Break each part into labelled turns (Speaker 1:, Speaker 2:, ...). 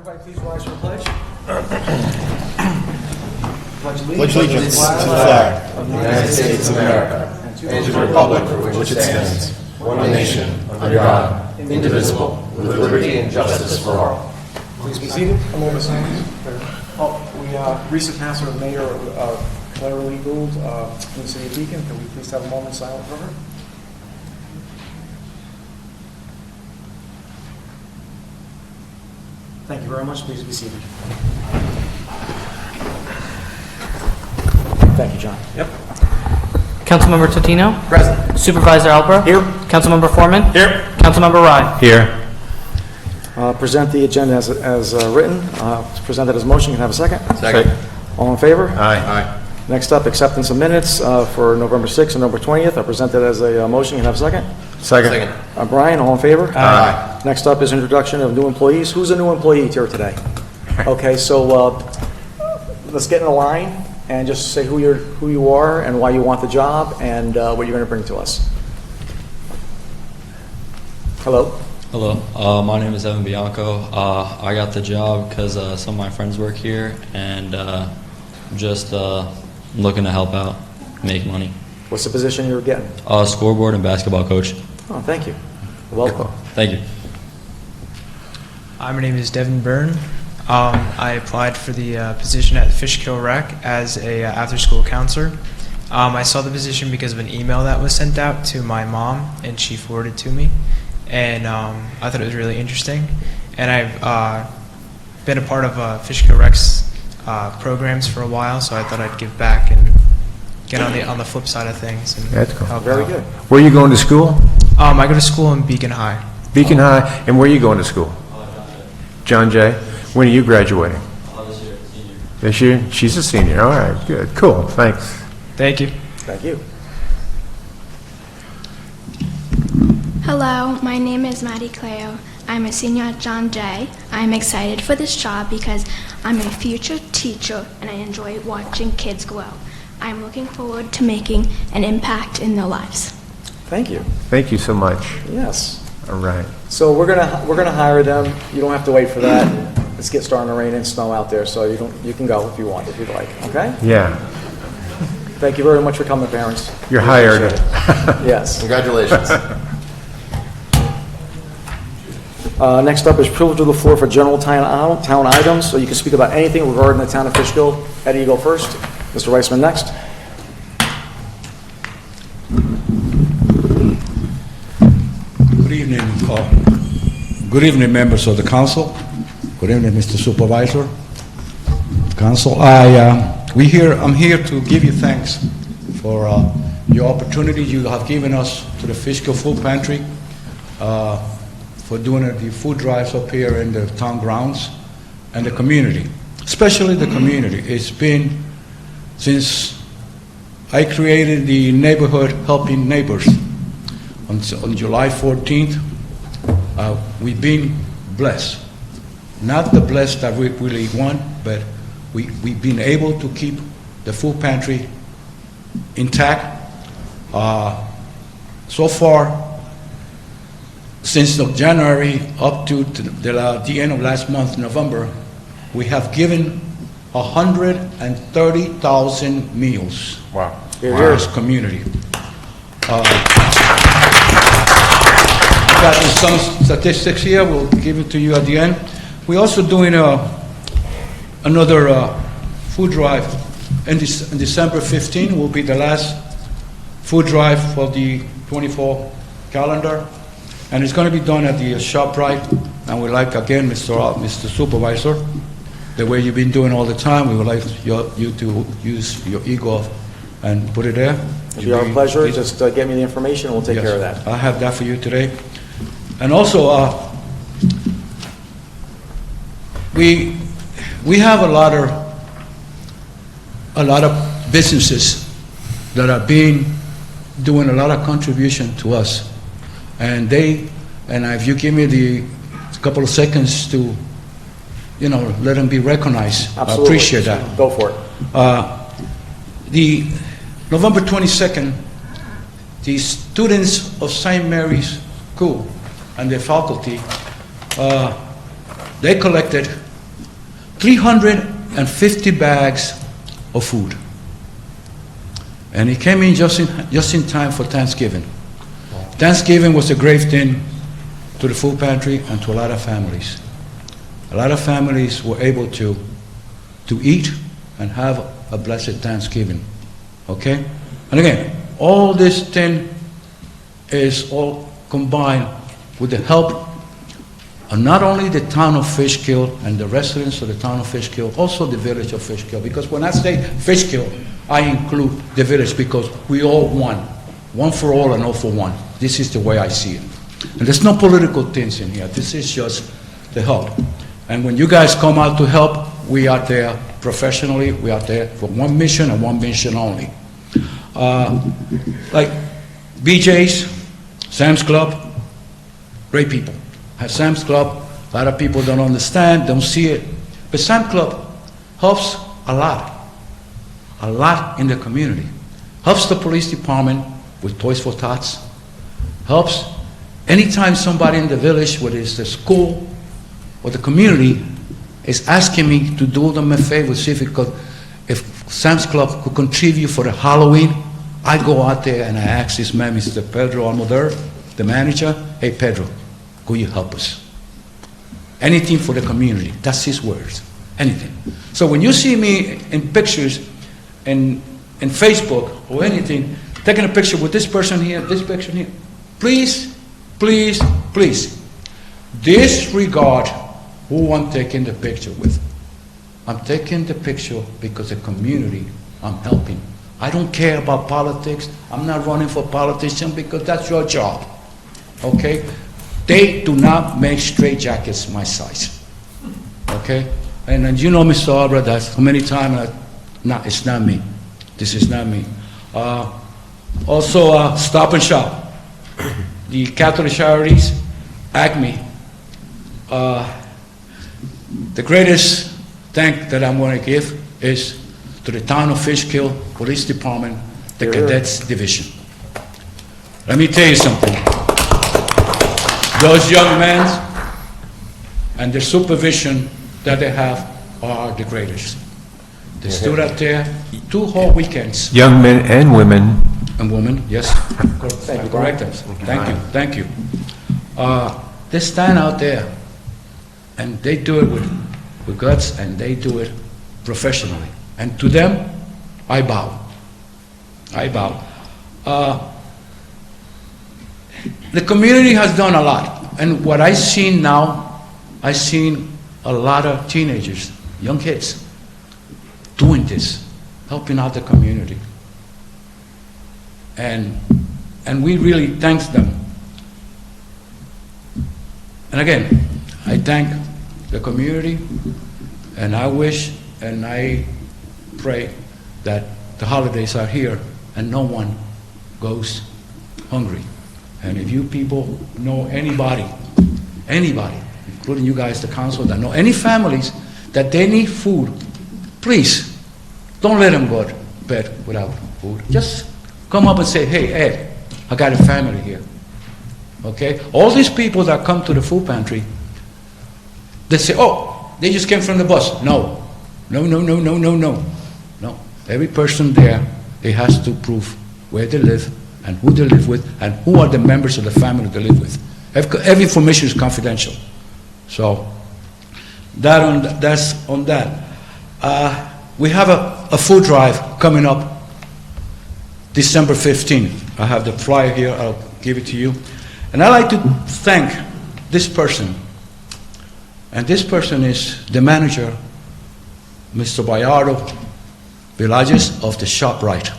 Speaker 1: Everybody please rise for the pledge.
Speaker 2: Pledge allegiance to the flag of the United States of America and to the republic for which it stands, one nation, under God, indivisible, with liberty and justice for all.
Speaker 1: Please be seated. Come over, Sam. Recent pastor of Mayor Clara Lee Gould in the city of Beacon. Can we please have a moment silent for her? Thank you very much. Please be seated. Thank you, John. Yep.
Speaker 3: Councilmember Totino?
Speaker 2: Present.
Speaker 3: Supervisor Alper?
Speaker 1: Here.
Speaker 3: Councilmember Foreman?
Speaker 2: Here.
Speaker 3: Councilmember Rye?
Speaker 2: Here.
Speaker 1: Present the agenda as written. Presented as motion. Can I have a second?
Speaker 2: Second.
Speaker 1: All in favor?
Speaker 2: Aye.
Speaker 1: Next up, acceptance of minutes for November 6th and November 20th. I presented as a motion. Can I have a second?
Speaker 2: Second.
Speaker 1: Brian, all in favor?
Speaker 2: Aye.
Speaker 1: Next up is introduction of new employees. Who's a new employee here today? Okay, so let's get in a line and just say who you are and why you want the job and what you're going to bring to us. Hello.
Speaker 4: Hello, my name is Evan Bianco. I got the job because some of my friends work here, and just looking to help out, make money.
Speaker 1: What's the position you're getting?
Speaker 4: Scoreboard and basketball coach.
Speaker 1: Oh, thank you. Welcome.
Speaker 4: Thank you.
Speaker 5: Hi, my name is Devin Byrne. I applied for the position at Fishkill Rec as a after-school counselor. I saw the position because of an email that was sent out to my mom, and she forwarded it to me. And I thought it was really interesting. And I've been a part of Fishkill Rec's programs for a while, so I thought I'd give back and get on the flip side of things. And
Speaker 2: That's cool.
Speaker 5: help
Speaker 1: Very
Speaker 5: out.
Speaker 1: good.
Speaker 2: Where are you going to school?
Speaker 5: I go to school in Beacon High.
Speaker 2: Beacon High. And where are you going to school? John Jay. When are you graduating?
Speaker 4: This year, senior.
Speaker 2: This year? She's a senior. All right, good. Cool. Thanks.
Speaker 5: Thank you.
Speaker 1: Thank you.
Speaker 6: Hello, my name is Maddie Cleo. I'm a senior at John Jay. I'm excited for this job because I'm a future teacher and I enjoy watching kids grow. I'm looking forward to making an impact in their lives.
Speaker 1: Thank you.
Speaker 2: Thank you so much.
Speaker 1: Yes.
Speaker 2: All right.
Speaker 1: So we're gonna hire them. You don't have to wait for that. It's starting to rain and snow out there, so you can go if you want, if you'd like. Okay.
Speaker 2: Yeah.
Speaker 1: Thank you very much for coming, parents.
Speaker 2: You're
Speaker 1: We
Speaker 2: hired.
Speaker 1: appreciate it. Yes.
Speaker 2: Congratulations.
Speaker 1: Next up is privilege of the floor for general town items. So you can speak about anything regarding the town of Fishkill. Eddie, you go first. Mr. Reisman next.
Speaker 7: Good evening, members of the council. Good evening, Mr. Supervisor. Council, I'm here to give you thanks for your opportunity you have given us to the Fishkill Food Pantry for doing the food drives up here in the town grounds and the community, especially the community. It's been since I created the neighborhood Helping Neighbors on July 14th. We've been blessed. Not the blessed that we really want, but we've been able to keep the food pantry intact. So far, since January up to the end of last month, November, we have given 130,000 meals.
Speaker 2: Wow.
Speaker 7: For this community. I've got some statistics here. We'll give it to you at the end. We're also doing another food drive in December 15. Will be the last food drive for the 24 calendar, and it's going to be done at the ShopRite. And we like again, Mr. Supervisor, the way you've been doing all the time. We would like you to use your ego and put it there.
Speaker 1: It'll be our pleasure. Just get me the information and we'll take care of that.
Speaker 7: I have that for you today. And also, we have a lot of businesses that are doing a lot of contribution to us, and if you give me the couple of seconds to, let them be recognized.
Speaker 1: Absolutely.
Speaker 7: I appreciate that.
Speaker 1: Go for it.
Speaker 7: The November 22nd, the students of St. Mary's School and their faculty, they collected 350 bags of food. And he came in just in time for Thanksgiving. Thanksgiving was a great thing to the food pantry and to a lot of families. A lot of families were able to eat and have a blessed Thanksgiving. Okay? And again, all this thing is all combined with the help of not only the town of Fishkill and the residents of the town of Fishkill, also the village of Fishkill. Because when I say Fishkill, I include the village because we all one for all and all for one. This is the way I see it. And there's no political things in here. This is just the help. And when you guys come out to help, we are there professionally. We are there for one mission and one mission only. Like BJ's, Sam's Club, great people. At Sam's Club, a lot of people don't understand, don't see it. But Sam's Club helps a lot in the community. Helps the police department with Toys for Tots. Helps anytime somebody in the village, whether it's the school or the community, is asking me to do them a favor, see if Sam's Club could contribute for the Halloween, I go out there and I ask this man, Mr. Pedro Almoder, the manager, hey Pedro, could you help us? Anything for the community. That's his words. Anything. So when you see me in pictures in Facebook or anything, taking a picture with this person here, this person here, please, please, please, disregard who I'm taking the picture with. I'm taking the picture because the community I'm helping. I don't care about politics. I'm not running for politician because that's your job. Okay? They do not make straitjackets my size. Okay? And you know, Mr. Albra, that's how many times, it's not me. This is not me. Also, Stop and Shop. The Catholic Charities, ACME. The greatest thank that I'm going to give is to the town of Fishkill Police Department, the Cadets Division. Let me tell you something. Those young men and the supervision that they have are the greatest. They stood up there 2 whole weekends.
Speaker 2: Young men and women.
Speaker 7: And women, yes.
Speaker 1: Thank you,
Speaker 7: Correct
Speaker 1: Brian.
Speaker 7: us. Thank you. They stand out there and they do it with guts and they do it professionally. And to them, I bow. I bow. The community has done a lot. And what I see now, I seen a lot of teenagers, young kids, doing this, helping out the community. And we really thank them. And again, I thank the community, and I wish and I pray that the holidays are here and no one goes hungry. And if you people know anybody, including you guys, the council, that know any families that they need food, please don't let them go to bed without food. Just come up and say, hey, Ed, I got a family here. Okay? All these people that come to the food pantry, they say, oh, they just came from the bus. No. No. Every person there, they has to prove where they live and who they live with and who are the members of the family they live with. Every information is confidential. So that's on that. We have a food drive coming up December 15th. I have the flyer here. I'll give it to you. And I'd like to thank this person. And this person is the manager, Mr. Bayardo Villages of the ShopRite.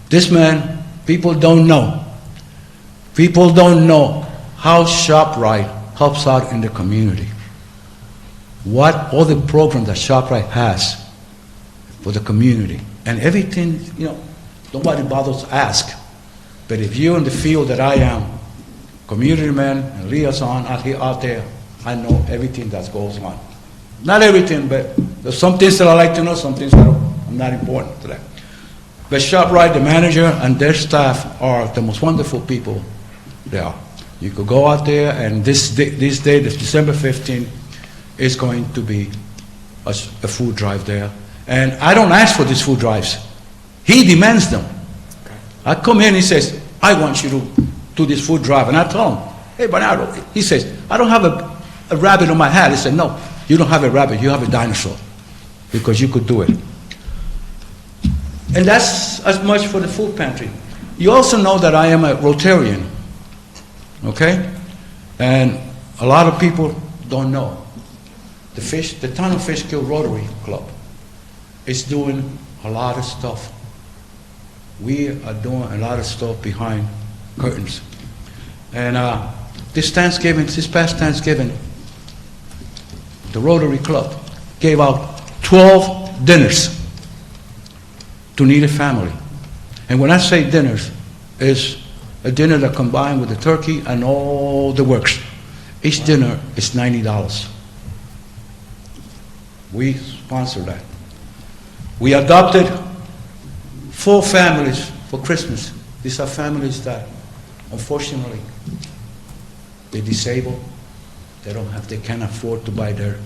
Speaker 7: This man, people don't know. People don't know how ShopRite helps out in the community. What all the programs that ShopRite has for the community. And everything, nobody bothers to ask. But if you're in the field that I am, community man and liaison out there, I know everything that goes on. Not everything, but there's some things that I like to know, some things that I'm not important to that. But ShopRite, the manager, and their staff are the most wonderful people there. You could go out there, and this day, December 15th, is going to be a food drive there. And I don't ask for these food drives. He demands them. I come in, he says, I want you to do this food drive. And I tell him, hey, Bernardo, he says, I don't have a rabbit on my hat. He said, no, you don't have a rabbit, you have a dinosaur, because you could do it. And that's as much for the food pantry. You also know that I am a Rotarian, okay? And a lot of people don't know. The town of Fishkill Rotary Club is doing a lot of stuff. We are doing a lot of stuff behind curtains. And this past Thanksgiving, the Rotary Club gave out 12 dinners to needy family. And when I say dinners, it's a dinner that combined with the turkey and all the works. Each dinner is $90. We sponsor that. We adopted 4 families for Christmas. These are families that, unfortunately, they're disabled. They can't afford to buy their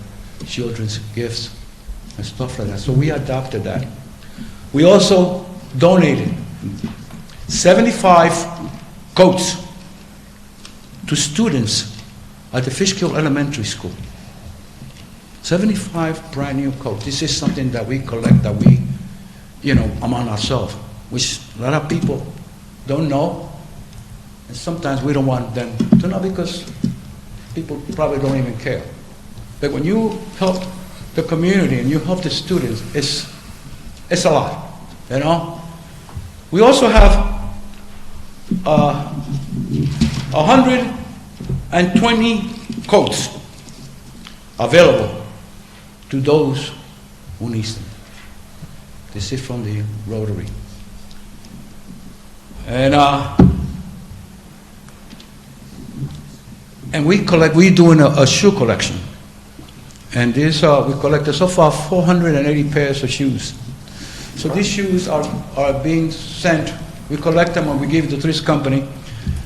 Speaker 7: children's gifts and stuff like that. So we adopted that. We also donated 75 coats to students at the Fishkill Elementary School. 75 brand new coats. This is something that we collect, that we, among ourselves, which a lot of people don't know. And sometimes we don't want them to know because people probably don't even care. But when you help the community and you help the students, it's a lot, We also have 120 coats available to those who need them. This is from the Rotary. And we're doing a shoe collection. And this, we collected so far 480 pairs of shoes. So these shoes are being sent. We collect them and we give it to this company.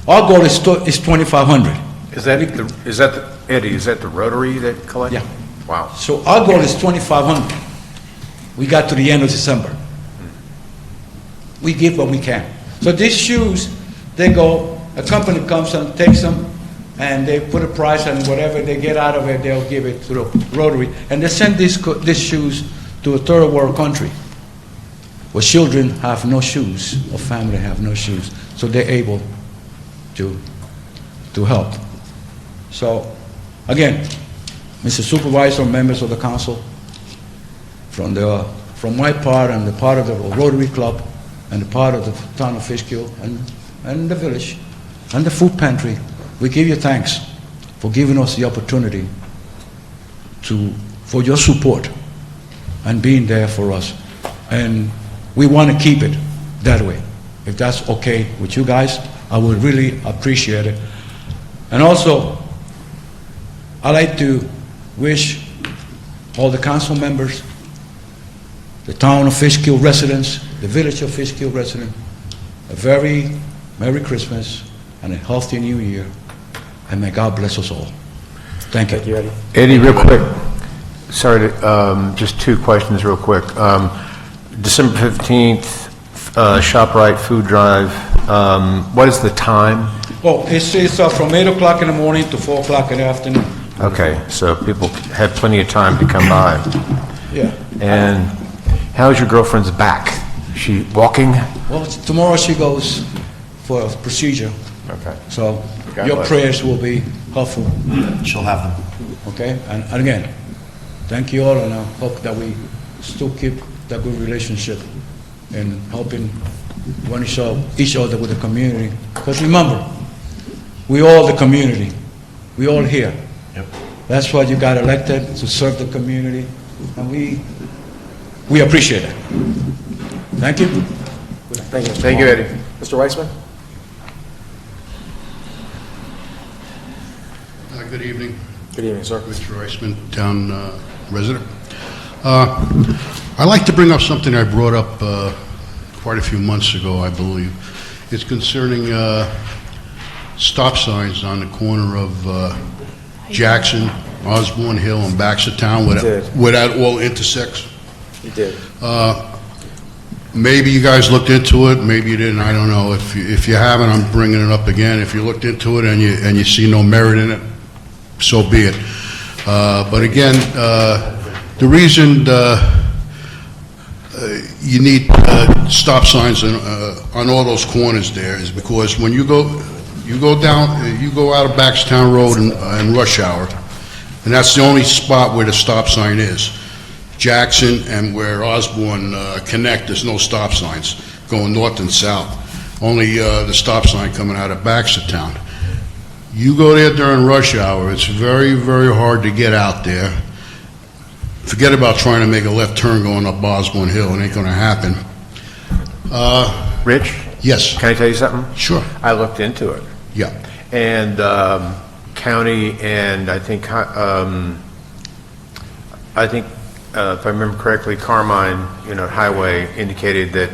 Speaker 7: Our goal is 2,500.
Speaker 2: Eddie, is that the Rotary that collects?
Speaker 7: Yeah.
Speaker 2: Wow.
Speaker 7: So our goal is 2,500. We got to the end of December. We give what we can. So these shoes, a company comes and takes them, and they put a price on whatever they get out of it, they'll give it to the Rotary. And they send these shoes to a third world country where children have no shoes, or family have no shoes. So they're able to help. So, again, Mr. Supervisor, members of the council, from my part and the part of the Rotary Club and the part of the town of Fishkill and the village and the food pantry, we give you thanks for giving us the opportunity for your support and being there for us. And we want to keep it that way. If that's okay with you guys, I would really appreciate it. And also, I'd like to wish all the council members, the town of Fishkill residents, the village of Fishkill residents, a very Merry Christmas and a healthy New Year, and may God bless us all. Thank you.
Speaker 1: Thank you, Eddie.
Speaker 2: Eddie, real quick, sorry, just 2 questions real quick. December 15th, ShopRite food drive, what is the time?
Speaker 7: Oh, it's from 8 o'clock in the morning to 4 o'clock in the afternoon.
Speaker 2: Okay, so people have plenty of time to come by.
Speaker 7: Yeah.
Speaker 2: And how's your girlfriend's back? Is she walking?
Speaker 7: Well, tomorrow she goes for a procedure.
Speaker 2: Okay.
Speaker 7: So
Speaker 2: God
Speaker 7: your
Speaker 2: bless.
Speaker 7: prayers will be helpful.
Speaker 8: She'll have them.
Speaker 7: Okay? And again, thank you all, and I hope that we still keep that good relationship in helping each other with the community. Because remember, we all the community. We all here.
Speaker 8: Yep.
Speaker 7: That's why you got elected, to serve the community, and we appreciate it. Thank you.
Speaker 1: Thank you, Mr.
Speaker 2: Thank you,
Speaker 1: Palmer.
Speaker 2: Eddie.
Speaker 1: Mr. Weissman?
Speaker 9: Good evening.
Speaker 1: Good evening, sir.
Speaker 9: Mr. Reisman, town resident. I'd like to bring up something I brought up quite a few months ago, I believe. It's concerning stop signs on the corner of Jackson Osborne Hill and Baxtertown
Speaker 1: did.
Speaker 9: where that all intersects?
Speaker 1: You did.
Speaker 9: Maybe you guys looked into it, maybe you didn't, I don't know. If you haven't, I'm bringing it up again. If you looked into it and you see no merit in it, so be it. But again, the reason you need stop signs on all those corners there is because when you go out of Baxtown Road in rush hour, and that's the only spot where the stop sign is. Jackson and where Osborne connect, there's no stop signs going north and south. Only the stop sign coming out of Baxtertown. You go there during rush hour, it's very, very hard to get out there. Forget about trying to make a left turn going up Osborne Hill. It ain't going to happen.
Speaker 2: Rich,
Speaker 9: Yes.
Speaker 2: can I tell you something?
Speaker 9: Sure.
Speaker 2: I looked into it.
Speaker 9: Yeah.
Speaker 2: And county and I think if I remember correctly, Carmine, Highway indicated that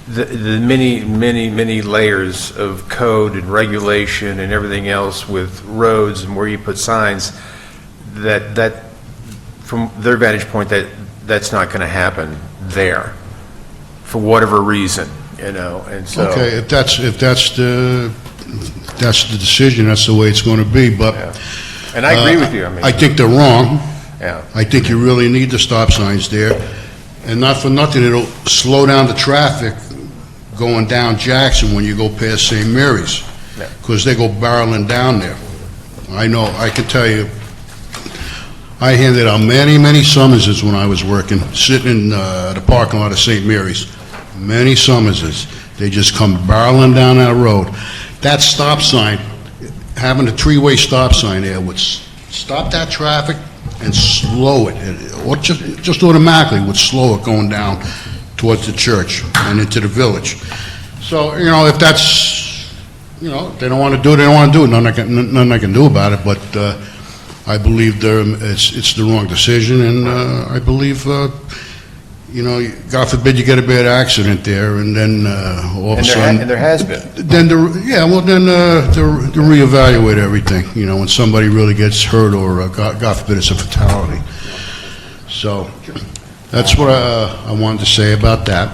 Speaker 2: the many layers of code and regulation and everything else with roads and where you put signs, that from their vantage point, that's not going to happen there for whatever reason, and so.
Speaker 9: Okay, if that's the decision, that's the way it's going to be, but.
Speaker 2: Yeah. And I agree with you,
Speaker 9: I think they're wrong.
Speaker 2: Yeah.
Speaker 9: I think you really need the stop signs there, and not for nothing, it'll slow down the traffic going down Jackson when you go past St. Mary's,
Speaker 2: Yeah.
Speaker 9: because they go barreling down there. I know, I can tell you, I handed out many summonses when I was working, sitting in the parking lot of St. Mary's. Many summonses. They just come barreling down that road. That stop sign, having a three-way stop sign there would stop that traffic and slow it, or just automatically would slow it going down towards the church and into the village. So, if that's, they don't want to do it, they don't want to do it, nothing I can do about it, but I believe it's the wrong decision, and I believe, God forbid you get a bad accident there, and then all of a sudden...
Speaker 2: And there has been.
Speaker 9: Then to reevaluate everything, when somebody really gets hurt or, God forbid, it's a fatality. So, that's what I wanted to say about that.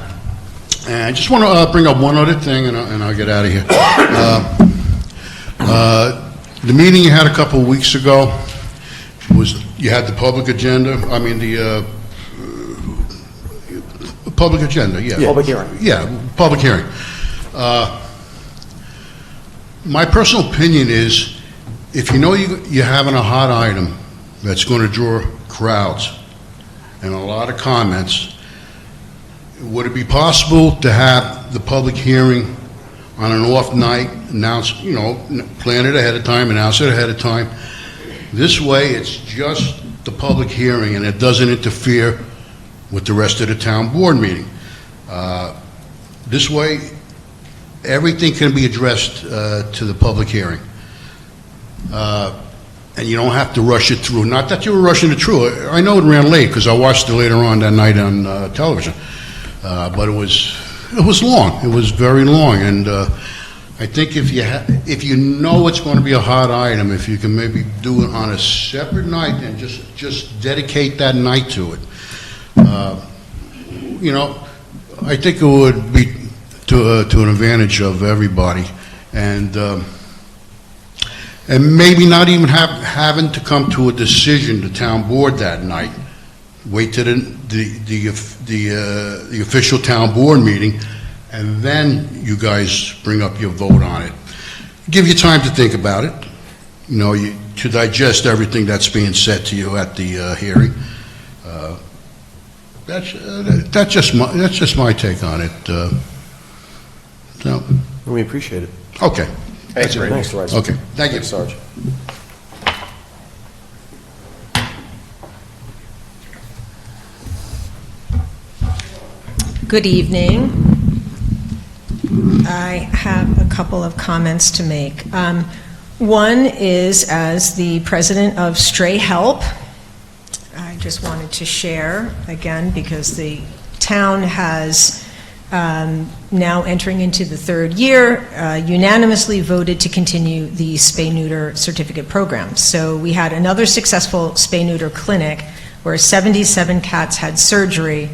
Speaker 9: And I just want to bring up one other thing, and I'll get out of here. The meeting you had a couple of weeks ago you had the public agenda, public agenda, yeah.
Speaker 1: Public hearing.
Speaker 9: Yeah, public hearing. My personal opinion is, if you're having a hot item that's going to draw crowds and a lot of comments, would it be possible to have the public hearing on an off night, plan it ahead of time, announce it ahead of time? This way, it's just the public hearing, and it doesn't interfere with the rest of the town board meeting. This way, everything can be addressed to the public hearing. And you don't have to rush it through. Not that you were rushing it through. I know it ran late because I watched it later on that night on television. But it was long. It was very long. And I think if you know it's going to be a hot item, if you can maybe do it on a separate night and just dedicate that night to it, I think it would be to an advantage of everybody, and maybe not even having to come to a decision, the town board that night. Wait till the official town board meeting, and then you guys bring up your vote on it. Give you time to think about it, to digest everything that's being said to you at the hearing. That's just my take on it. So,
Speaker 2: We appreciate it.
Speaker 9: okay.
Speaker 2: Thanks,
Speaker 9: That's it.
Speaker 1: Thanks, Rice.
Speaker 9: Okay, thank you.
Speaker 1: Thanks, Sarge.
Speaker 8: Good evening. I have a couple of comments to make. One is, as the president of Stray Help, I just wanted to share, again, because the town has now entering into the third year, unanimously voted to continue the spay-neuter certificate program. So we had another successful spay-neuter clinic where 77 cats had surgery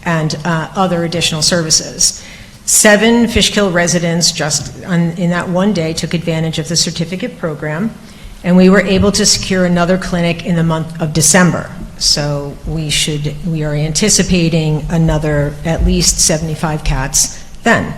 Speaker 8: and other additional services. 7 Fishkill residents in that one day took advantage of the certificate program, and we were able to secure another clinic in the month of December. So we are anticipating another at least 75 cats then.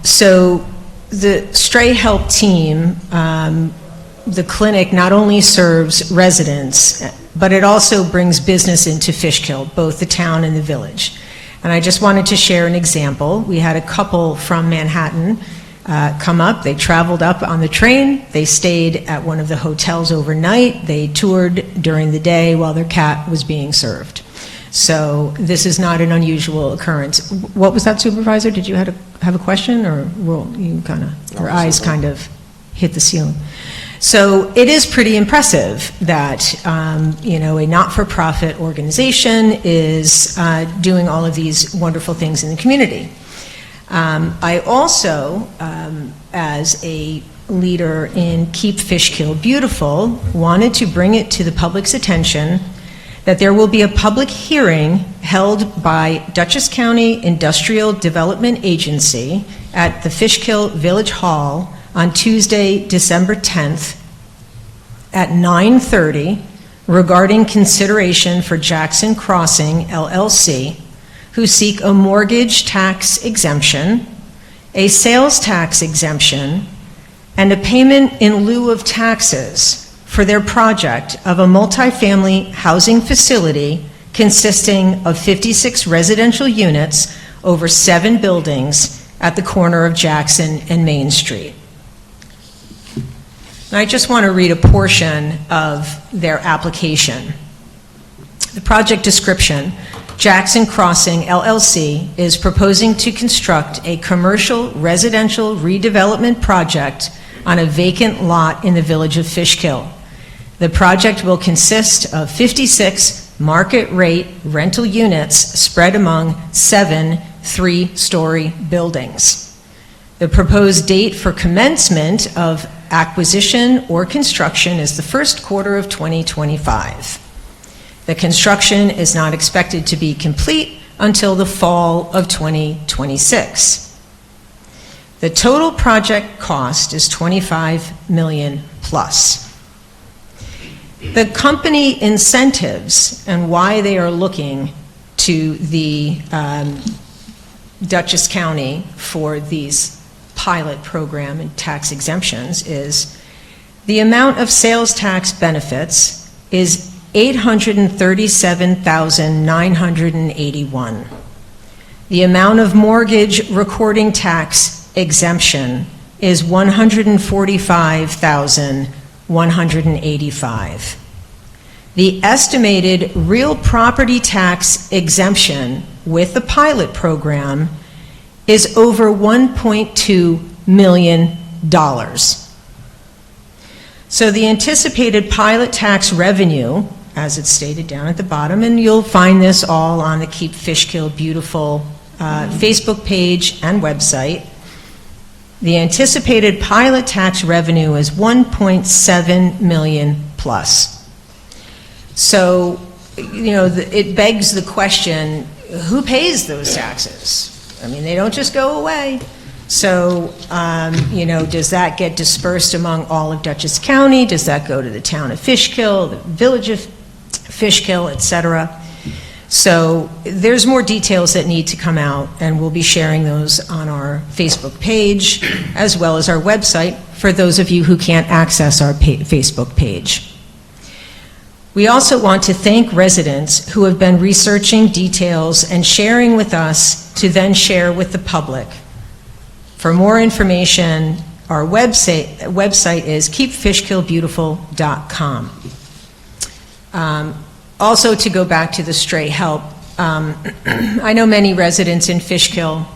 Speaker 8: So the Stray Help team, the clinic not only serves residents, but it also brings business into Fishkill, both the town and the village. And I just wanted to share an example. We had a couple from Manhattan come up. They traveled up on the train. They stayed at one of the hotels overnight. They toured during the day while their cat was being served. So this is not an unusual occurrence. What was that, Supervisor? Did you have a question, or your eyes kind of hit the ceiling? So it is pretty impressive that a not-for-profit organization is doing all of these wonderful things in the community. I also, as a leader in Keep Fishkill Beautiful, wanted to bring it to the public's attention that there will be a public hearing held by Dutchess County Industrial Development Agency at the Fishkill Village Hall on Tuesday, December 10th at 9:30 regarding consideration for Jackson Crossing LLC, who seek a mortgage tax exemption, a sales tax exemption, and a payment in lieu of taxes for their project of a multifamily housing facility consisting of 56 residential units over 7 buildings at the corner of Jackson and Main Street. And I just want to read a portion of their application. The project description: Jackson Crossing LLC is proposing to construct a commercial residential redevelopment project on a vacant lot in the village of Fishkill. The project will consist of 56 market-rate rental units spread among 7 3-story buildings. The proposed date for commencement of acquisition or construction is the first quarter of 2025. The construction is not expected to be complete until the fall of 2026. The total project cost is $25 million plus. The company incentives and why they are looking to the Dutchess County for these pilot program and tax exemptions is the amount of sales tax benefits is $837,981. The amount of mortgage recording tax exemption is $145,185. The estimated real property tax exemption with the pilot program is over $1.2 million. So the anticipated pilot tax revenue, as it's stated down at the bottom, and you'll find this all on the Keep Fishkill Beautiful Facebook page and website, the anticipated pilot tax revenue is $1.7 million plus. So, it begs the question, who pays those taxes? I mean, they don't just go away. So, does that get dispersed among all of Dutchess County? Does that go to the town of Fishkill, the village of Fishkill, et cetera? So there's more details that need to come out, and we'll be sharing those on our Facebook page as well as our website for those of you who can't access our Facebook page. We also want to thank residents who have been researching details and sharing with us to then share with the public. For more information, our website is keepfishkillbeautiful.com. Also, to go back to the Stray Help, I know many residents in Fishkill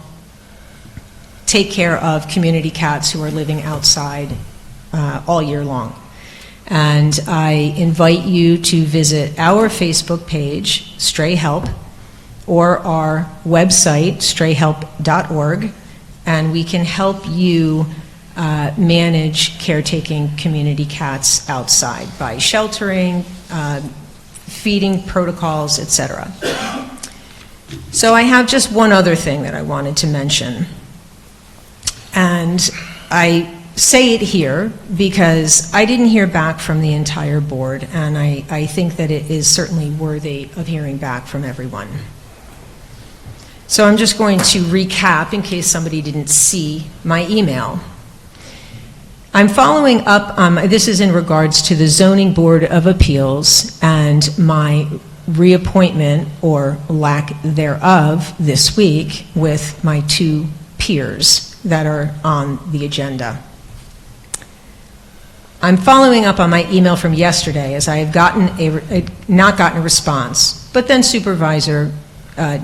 Speaker 8: take care of community cats who are living outside all year long. And I invite you to visit our Facebook page, Stray Help, or our website, strayhelp.org, and we can help you manage caretaking community cats outside by sheltering, feeding protocols, etc. So I have just one other thing that I wanted to mention. And I say it here because I didn't hear back from the entire board, and I think that it is certainly worthy of hearing back from everyone. So I'm just going to recap in case somebody didn't see my email. I'm following up, this is in regards to the Zoning Board of Appeals and my reappointment or lack thereof this week with my two peers that are on the agenda. I'm following up on my email from yesterday as I have not gotten a response, but then Supervisor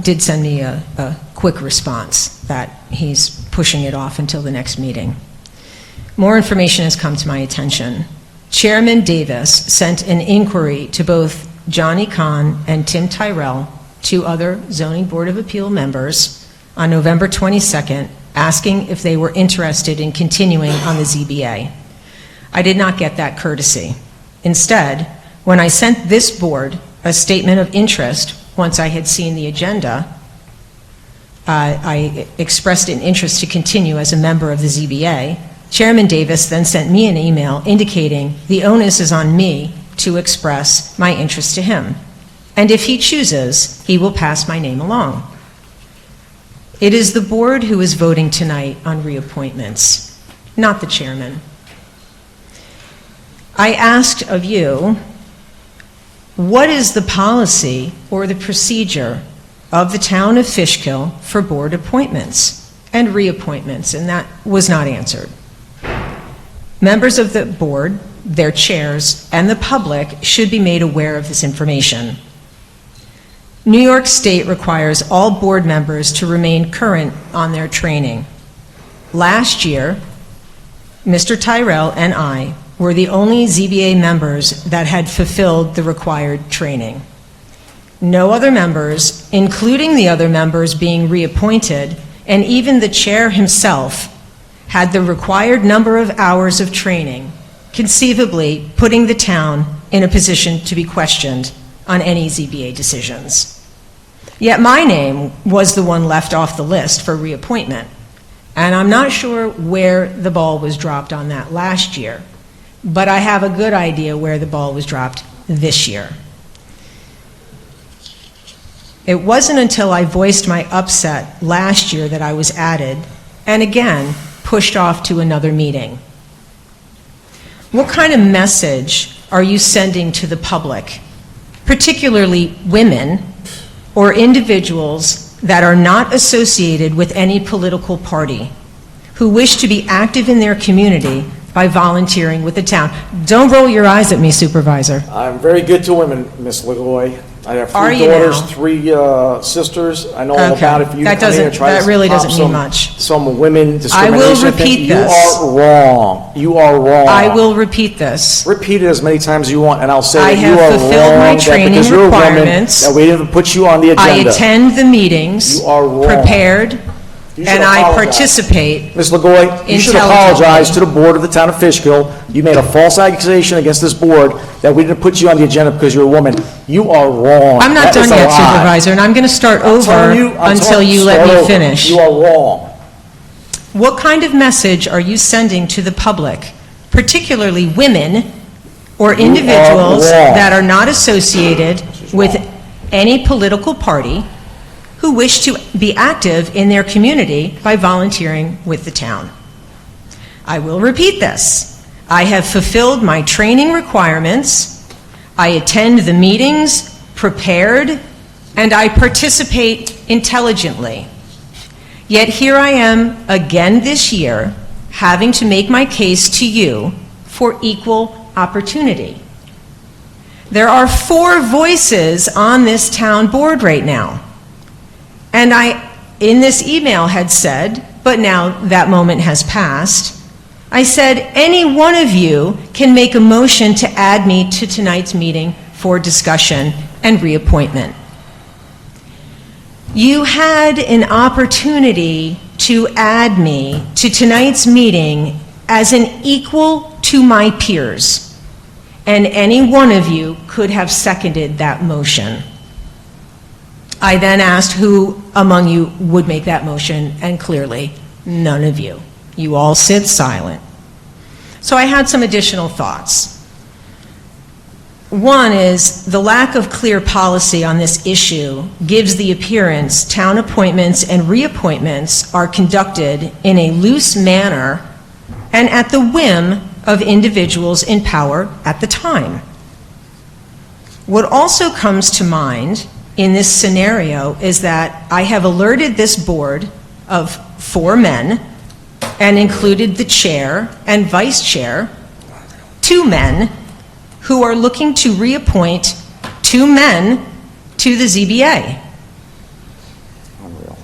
Speaker 8: did send me a quick response that he's pushing it off until the next meeting. More information has come to my attention. Chairman Davis sent an inquiry to both Johnny Kahn and Tim Tyrell, two other Zoning Board of Appeal members, on November 22nd, asking if they were interested in continuing on the ZBA. I did not get that courtesy. Instead, when I sent this board a statement of interest once I had seen the agenda, I expressed an interest to continue as a member of the ZBA. Chairman Davis then sent me an email indicating the onus is on me to express my interest to him. And if he chooses, he will pass my name along. It is the board who is voting tonight on reappointments, not the chairman. I asked of you, what is the policy or the procedure of the town of Fishkill for board appointments and reappointments? And that was not answered. Members of the board, their chairs, and the public should be made aware of this information. New York State requires all board members to remain current on their training. Last year, Mr. Tyrell and I were the only ZBA members that had fulfilled the required training. No other members, including the other members being reappointed, and even the chair himself, had the required number of hours of training, conceivably putting the town in a position to be questioned on any ZBA decisions. Yet my name was the one left off the list for reappointment, and I'm not sure where the ball was dropped on that last year, but I have a good idea where the ball was dropped this year. It wasn't until I voiced my upset last year that I was added, and again, pushed off to another meeting. What kind of message are you sending to the public, particularly women or individuals that are not associated with any political party, who wish to be active in their community by volunteering with the town? Don't roll your eyes at me, Supervisor.
Speaker 1: I'm very good to women, Miss LaGoy. I have
Speaker 8: Are
Speaker 1: three
Speaker 8: you
Speaker 1: daughters,
Speaker 8: now?
Speaker 1: three sisters. I know all
Speaker 8: Okay.
Speaker 1: about it. If you
Speaker 8: That
Speaker 1: come here and
Speaker 8: doesn't-
Speaker 1: try
Speaker 8: that
Speaker 1: to
Speaker 8: really
Speaker 1: pop
Speaker 8: doesn't mean much.
Speaker 1: Some women
Speaker 8: I
Speaker 1: discrimination.
Speaker 8: will
Speaker 1: thing,
Speaker 8: repeat this.
Speaker 1: You are wrong. You are wrong.
Speaker 8: I will repeat this.
Speaker 1: Repeat it as many times as you want, and I'll say
Speaker 8: I
Speaker 1: that you
Speaker 8: have
Speaker 1: are
Speaker 8: fulfilled my
Speaker 1: wrong, that
Speaker 8: training
Speaker 1: because you're a woman,
Speaker 8: requirements.
Speaker 1: that we didn't put you on the
Speaker 8: I
Speaker 1: agenda.
Speaker 8: attend the meetings,
Speaker 1: You are wrong.
Speaker 8: prepared,
Speaker 1: You should
Speaker 8: and I
Speaker 1: apologize.
Speaker 8: participate.
Speaker 1: Ms. LaGoy, you should
Speaker 8: Intelligently.
Speaker 1: apologize to the board of the town of Fishkill. You made a false accusation against this board that we didn't put you on the agenda because you're a woman. You are wrong.
Speaker 8: I'm not
Speaker 1: That is
Speaker 8: done
Speaker 1: a
Speaker 8: yet,
Speaker 1: lie.
Speaker 8: Supervisor, and I'm going to start
Speaker 1: I'm
Speaker 8: over
Speaker 1: telling you- I'm
Speaker 8: until
Speaker 1: telling
Speaker 8: you
Speaker 1: start
Speaker 8: let me
Speaker 1: over.
Speaker 8: finish.
Speaker 1: You are wrong.
Speaker 8: What kind of message are you sending to the public, particularly women or individuals
Speaker 1: wrong.
Speaker 8: that are not associated with any political party who wish to be active in their community by volunteering with the town? I will repeat this. I have fulfilled my training requirements, I attend the meetings prepared, and I participate intelligently. Yet here I am again this year, having to make my case to you for equal opportunity. There are 4 voices on this town board right now. And I, in this email, had said, but now that moment has passed, I said, any one of you can make a motion to add me to tonight's meeting for discussion and reappointment. You had an opportunity to add me to tonight's meeting as an equal to my peers, and any one of you could have seconded that motion. I then asked who among you would make that motion, and clearly, none of you. You all sit silent. So I had some additional thoughts. One is the lack of clear policy on this issue gives the appearance town appointments and reappointments are conducted in a loose manner and at the whim of individuals in power at the time. What also comes to mind in this scenario is that I have alerted this board of 4 men and included the chair and vice chair, 2 men, who are looking to reappoint 2 men to the ZBA.
Speaker 1: Unreal.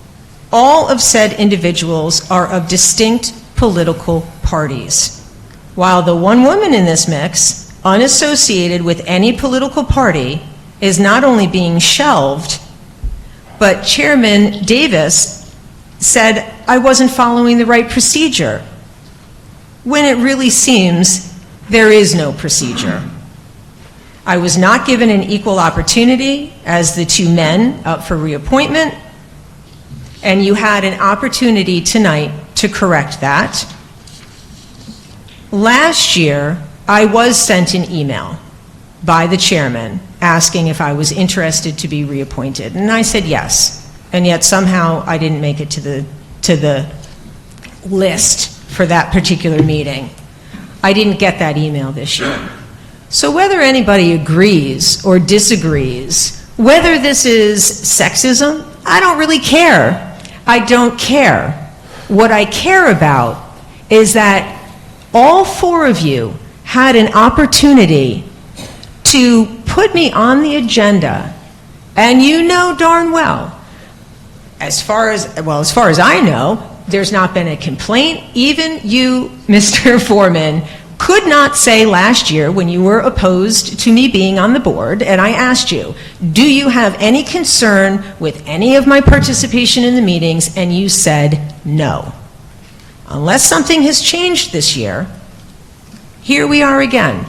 Speaker 8: All of said individuals are of distinct political parties, while the one woman in this mix, unassociated with any political party, is not only being shelved, but Chairman Davis said I wasn't following the right procedure, when it really seems there is no procedure. I was not given an equal opportunity as the 2 men up for reappointment, and you had an opportunity tonight to correct that. Last year, I was sent an email by the chairman asking if I was interested to be reappointed, and I said yes, and yet somehow I didn't make it to the list for that particular meeting. I didn't get that email this year. So whether anybody agrees or disagrees, whether this is sexism, I don't really care. I don't care. What I care about is that all 4 of you had an opportunity to put me on the agenda, and you know darn well, as far as I know, there's not been a complaint. Even you, Mr. Foreman, could not say last year when you were opposed to me being on the board, and I asked you, do you have any concern with any of my participation in the meetings, and you said no. Unless something has changed this year, here we are again.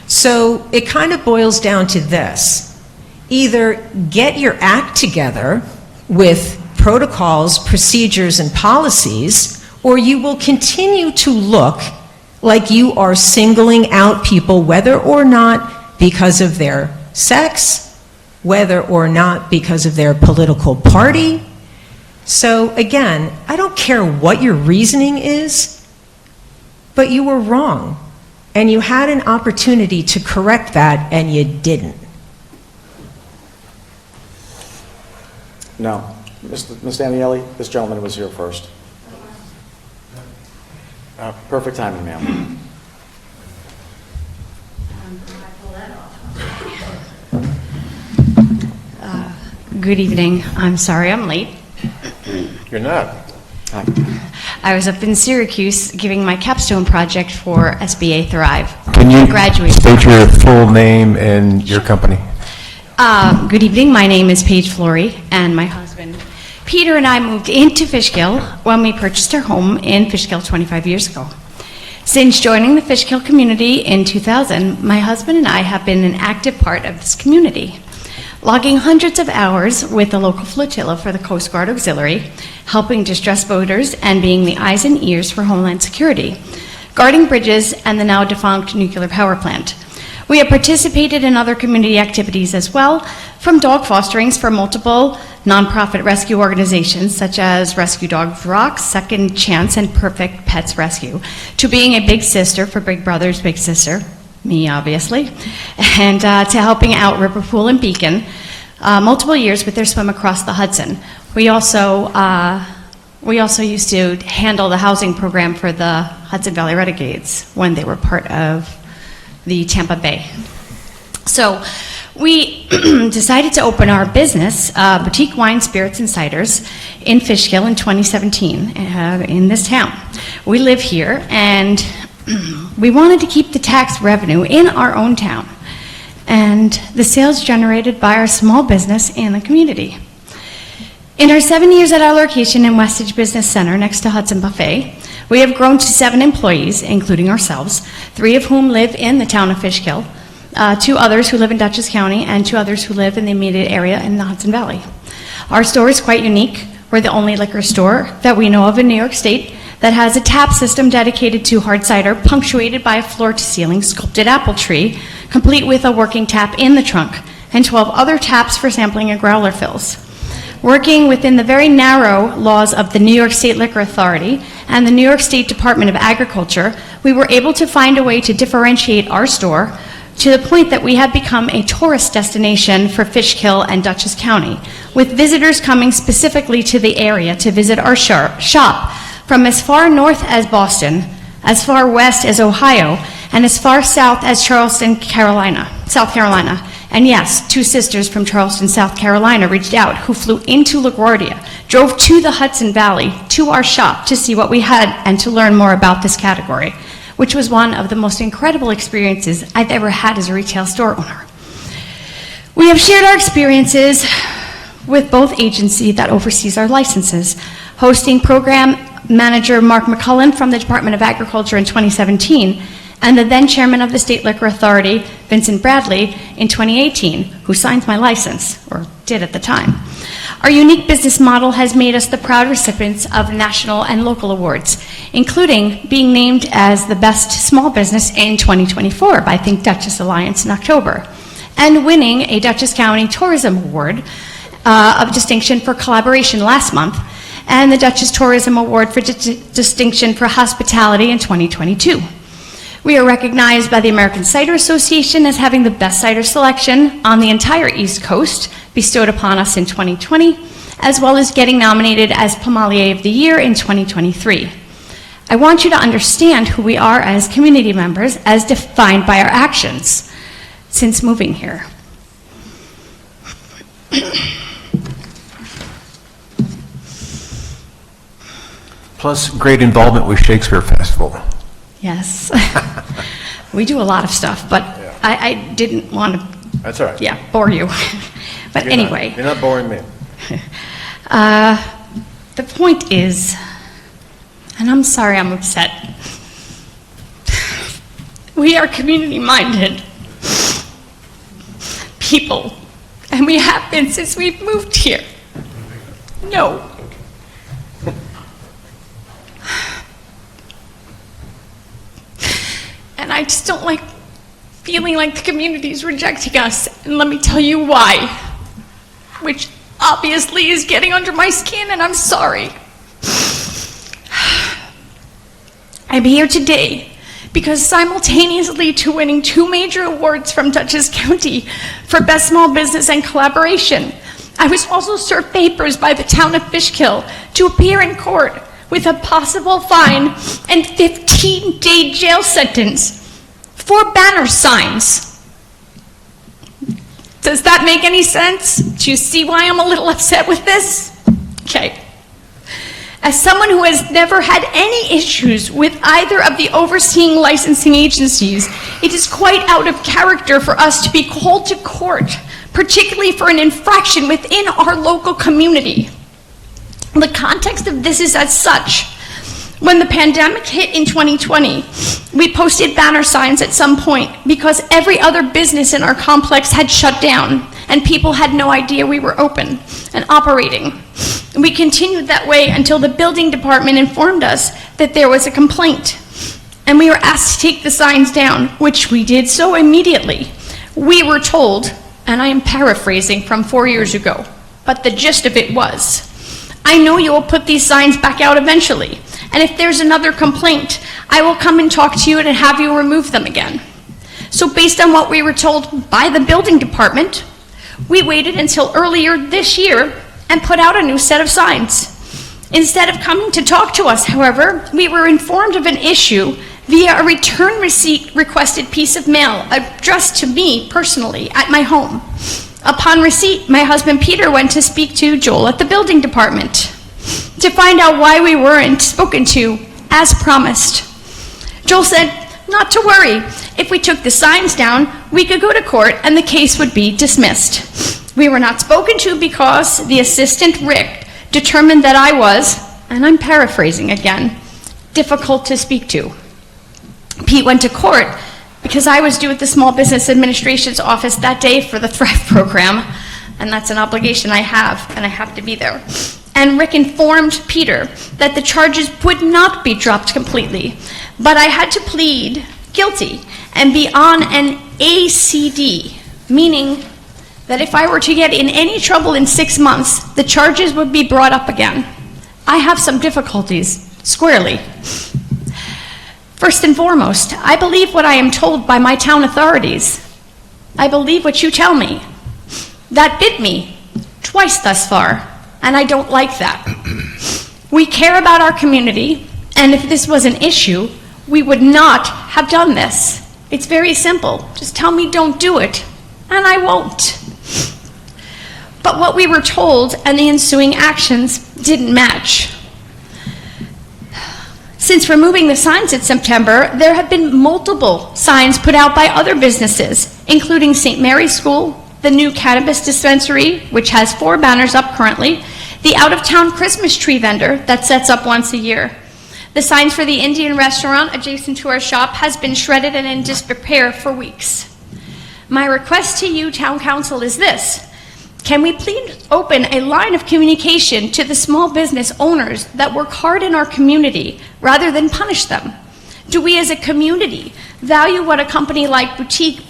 Speaker 8: So it kind of boils down to this. Either get your act together with protocols, procedures, and policies, or you will continue to look like you are singling out people, whether or not because of their sex, whether or not because of their political party. So again, I don't care what your reasoning is, but you were wrong, and you had an opportunity to correct that, and you didn't.
Speaker 1: No. Ms. Daniele, this gentleman was here first. Perfect timing, ma'am.
Speaker 10: Good evening. I'm sorry I'm late.
Speaker 2: You're not.
Speaker 1: Hi.
Speaker 10: I was up in Syracuse giving my capstone project for SBA Thrive.
Speaker 2: Can you
Speaker 10: Graduate.
Speaker 2: state your full name and your company?
Speaker 10: Good evening. My name is Paige Flory, and my husband Peter and I moved into Fishkill when we purchased our home in Fishkill 25 years ago. Since joining the Fishkill community in 2000, my husband and I have been an active part of this community, logging hundreds of hours with the local flotilla for the Coast Guard Auxiliary, helping distressed boaters and being the eyes and ears for Homeland Security, guarding bridges and the now defunct nuclear power plant. We have participated in other community activities as well, from dog fosterings for multiple nonprofit rescue organizations such as Rescue Dogs Rocks, Second Chance, and Perfect Pets Rescue, to being a big sister for Big Brother's Big Sister, me obviously, and to helping out Riverpool and Beacon multiple years with their swim across the Hudson. We also used to handle the housing program for the Hudson Valley Renegades when they were part of the Tampa Bay. So we decided to open our business, Boutique Wine, Spirits, and Ciders, in Fishkill in 2017 in this town. We live here, and we wanted to keep the tax revenue in our own town and the sales generated by our small business in the community. In our 7 years at our location in Westage Business Center next to Hudson Buffet, we have grown to 7 employees, including ourselves, 3 of whom live in the town of Fishkill, 2 others who live in Dutchess County, and 2 others who live in the immediate area in the Hudson Valley. Our store is quite unique. We're the only liquor store that we know of in New York State that has a tap system dedicated to hard cider, punctuated by a floor-to-ceiling sculpted apple tree, complete with a working tap in the trunk, and 12 other taps for sampling and growler fills. Working within the very narrow laws of the New York State Liquor Authority and the New York State Department of Agriculture, we were able to find a way to differentiate our store to the point that we have become a tourist destination for Fishkill and Dutchess County, with visitors coming specifically to the area to visit our shop from as far north as Boston, as far west as Ohio, and as far south as Charleston, South Carolina. And yes, 2 sisters from Charleston, South Carolina reached out who flew into LaGuardia, drove to the Hudson Valley, to our shop to see what we had and to learn more about this category, which was one of the most incredible experiences I've ever had as a retail store owner. We have shared our experiences with both agency that oversees our licenses, hosting program manager Mark McCullen from the Department of Agriculture in 2017, and the then chairman of the State Liquor Authority, Vincent Bradley, in 2018, who signed my license, or did at the time. Our unique business model has made us the proud recipients of national and local awards, including being named as the best small business in 2024 by Think Dutchess Alliance in October, and winning a Dutchess County Tourism Award of distinction for collaboration last month, and the Dutchess Tourism Award for distinction for hospitality in 2022. We are recognized by the American Cider Association as having the best cider selection on the entire East Coast, bestowed upon us in 2020, as well as getting nominated as Palmolier of the Year in 2023. I want you to understand who we are as community members as defined by our actions since moving here.
Speaker 2: Plus, great involvement with Shakespeare Festival.
Speaker 10: Yes. We do a lot of stuff, but I didn't want to,
Speaker 2: That's all right.
Speaker 10: bore you. But
Speaker 2: You're
Speaker 10: anyway.
Speaker 2: You're not boring me.
Speaker 10: The point is, and I'm sorry I'm upset, we are community-minded people, and we have been since we've moved here. No. And I just don't like feeling like the community is rejecting us, and let me tell you why, which obviously is getting under my skin, and I'm sorry. I'm here today because simultaneously to winning 2 major awards from Dutchess County for Best Small Business and Collaboration, I was also served papers by the town of Fishkill to appear in court with a possible fine and 15-day jail sentence for banner signs. Does that make any sense? Do you see why I'm a little upset with this? Okay. As someone who has never had any issues with either of the overseeing licensing agencies, it is quite out of character for us to be called to court, particularly for an infraction within our local community. The context of this is as such. When the pandemic hit in 2020, we posted banner signs at some point because every other business in our complex had shut down and people had no idea we were open and operating. We continued that way until the building department informed us that there was a complaint, and we were asked to take the signs down, which we did so immediately. We were told, and I am paraphrasing from 4 years ago, but the gist of it was, I know you will put these signs back out eventually, and if there's another complaint, I will come and talk to you and have you remove them again. So based on what we were told by the building department, we waited until earlier this year and put out a new set of signs. Instead of coming to talk to us, however, we were informed of an issue via a return receipt requested piece of mail addressed to me personally at my home. Upon receipt, my husband Peter went to speak to Joel at the building department to find out why we weren't spoken to as promised. Joel said, not to worry, if we took the signs down, we could go to court and the case would be dismissed. We were not spoken to because the assistant Rick determined that I was, and I'm paraphrasing again, difficult to speak to. Pete went to court because I was due at the Small Business Administration's office that day for the Thrive program, and that's an obligation I have, and I have to be there. And Rick informed Peter that the charges would not be dropped completely, but I had to plead guilty and be on an ACD, meaning that if I were to get in any trouble in 6 months, the charges would be brought up again. I have some difficulties, squarely. First and foremost, I believe what I am told by my town authorities. I believe what you tell me. That bit me twice thus far, and I don't like that. We care about our community, and if this was an issue, we would not have done this. It's very simple. Just tell me don't do it, and I won't. But what we were told and the ensuing actions didn't match. Since removing the signs in September, there have been multiple signs put out by other businesses, including St. Mary's School, the new cannabis dispensary, which has 4 banners up currently, the out-of-town Christmas tree vendor that sets up once a year. The signs for the Indian restaurant adjacent to our shop has been shredded and in disrepair for weeks. My request to you, Town Council, is this. Can we please open a line of communication to the small business owners that work hard in our community rather than punish them? Do we as a community value what a company like Boutique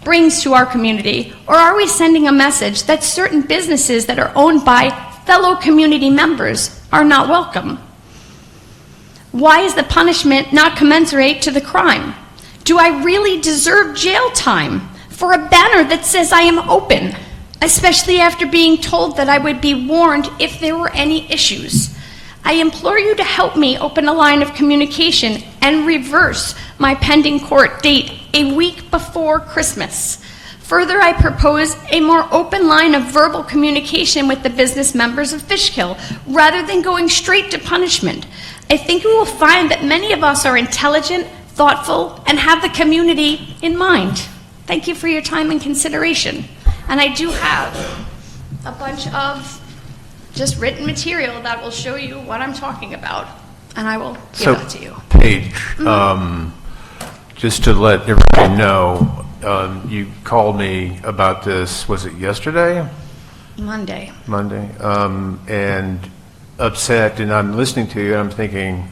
Speaker 10: brings to our community, or are we sending a message that certain businesses that are owned by fellow community members are not welcome? Why is the punishment not commensurate to the crime? Do I really deserve jail time for a banner that says I am open? Especially after being told that I would be warned if there were any issues. I implore you to help me open a line of communication and reverse my pending court date a week before Christmas. Further, I propose a more open line of verbal communication with the business members of Fishkill, rather than going straight to punishment. I think you will find that many of us are intelligent, thoughtful, and have the community in mind. Thank you for your time and consideration. And I do have a bunch of just written material that will show you what I'm talking about, and I will give that to you.
Speaker 11: Paige, just to let everybody know, you called me about this, was it yesterday?
Speaker 10: Monday.
Speaker 11: And upset, and I'm listening to you, and I'm thinking,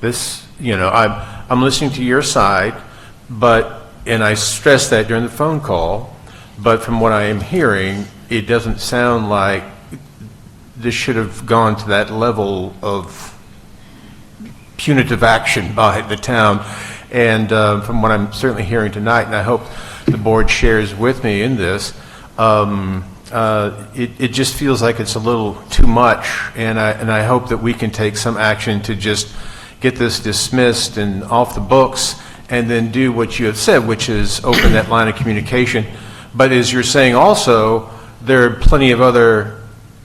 Speaker 11: this, I'm listening to your side, and I stressed that during the phone call, but from what I am hearing, it doesn't sound like this should have gone to that level of punitive action by the town. And from what I'm certainly hearing tonight, and I hope the board shares with me in this, it just feels like it's a little too much, and I hope that we can take some action to just get this dismissed and off the books, and then do what you have said, which is open that line of communication. But as you're saying also, there are plenty of other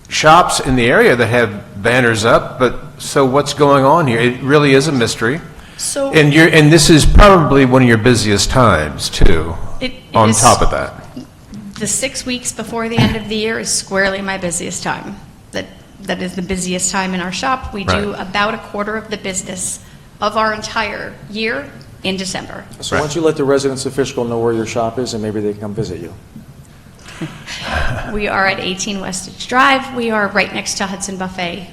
Speaker 11: shops in the area that have banners up, but so what's going on here? It really is a mystery.
Speaker 10: So,
Speaker 11: And this is probably one of your busiest times too, on top of that.
Speaker 10: the 6 weeks before the end of the year is squarely my busiest time. That is the busiest time in our shop. We do about a quarter of the business of our entire year in December.
Speaker 1: So why don't you let the residents of Fishkill know where your shop is, and maybe they can come visit you.
Speaker 10: We are at 18 Westridge Drive. We are right next to Hudson Buffet.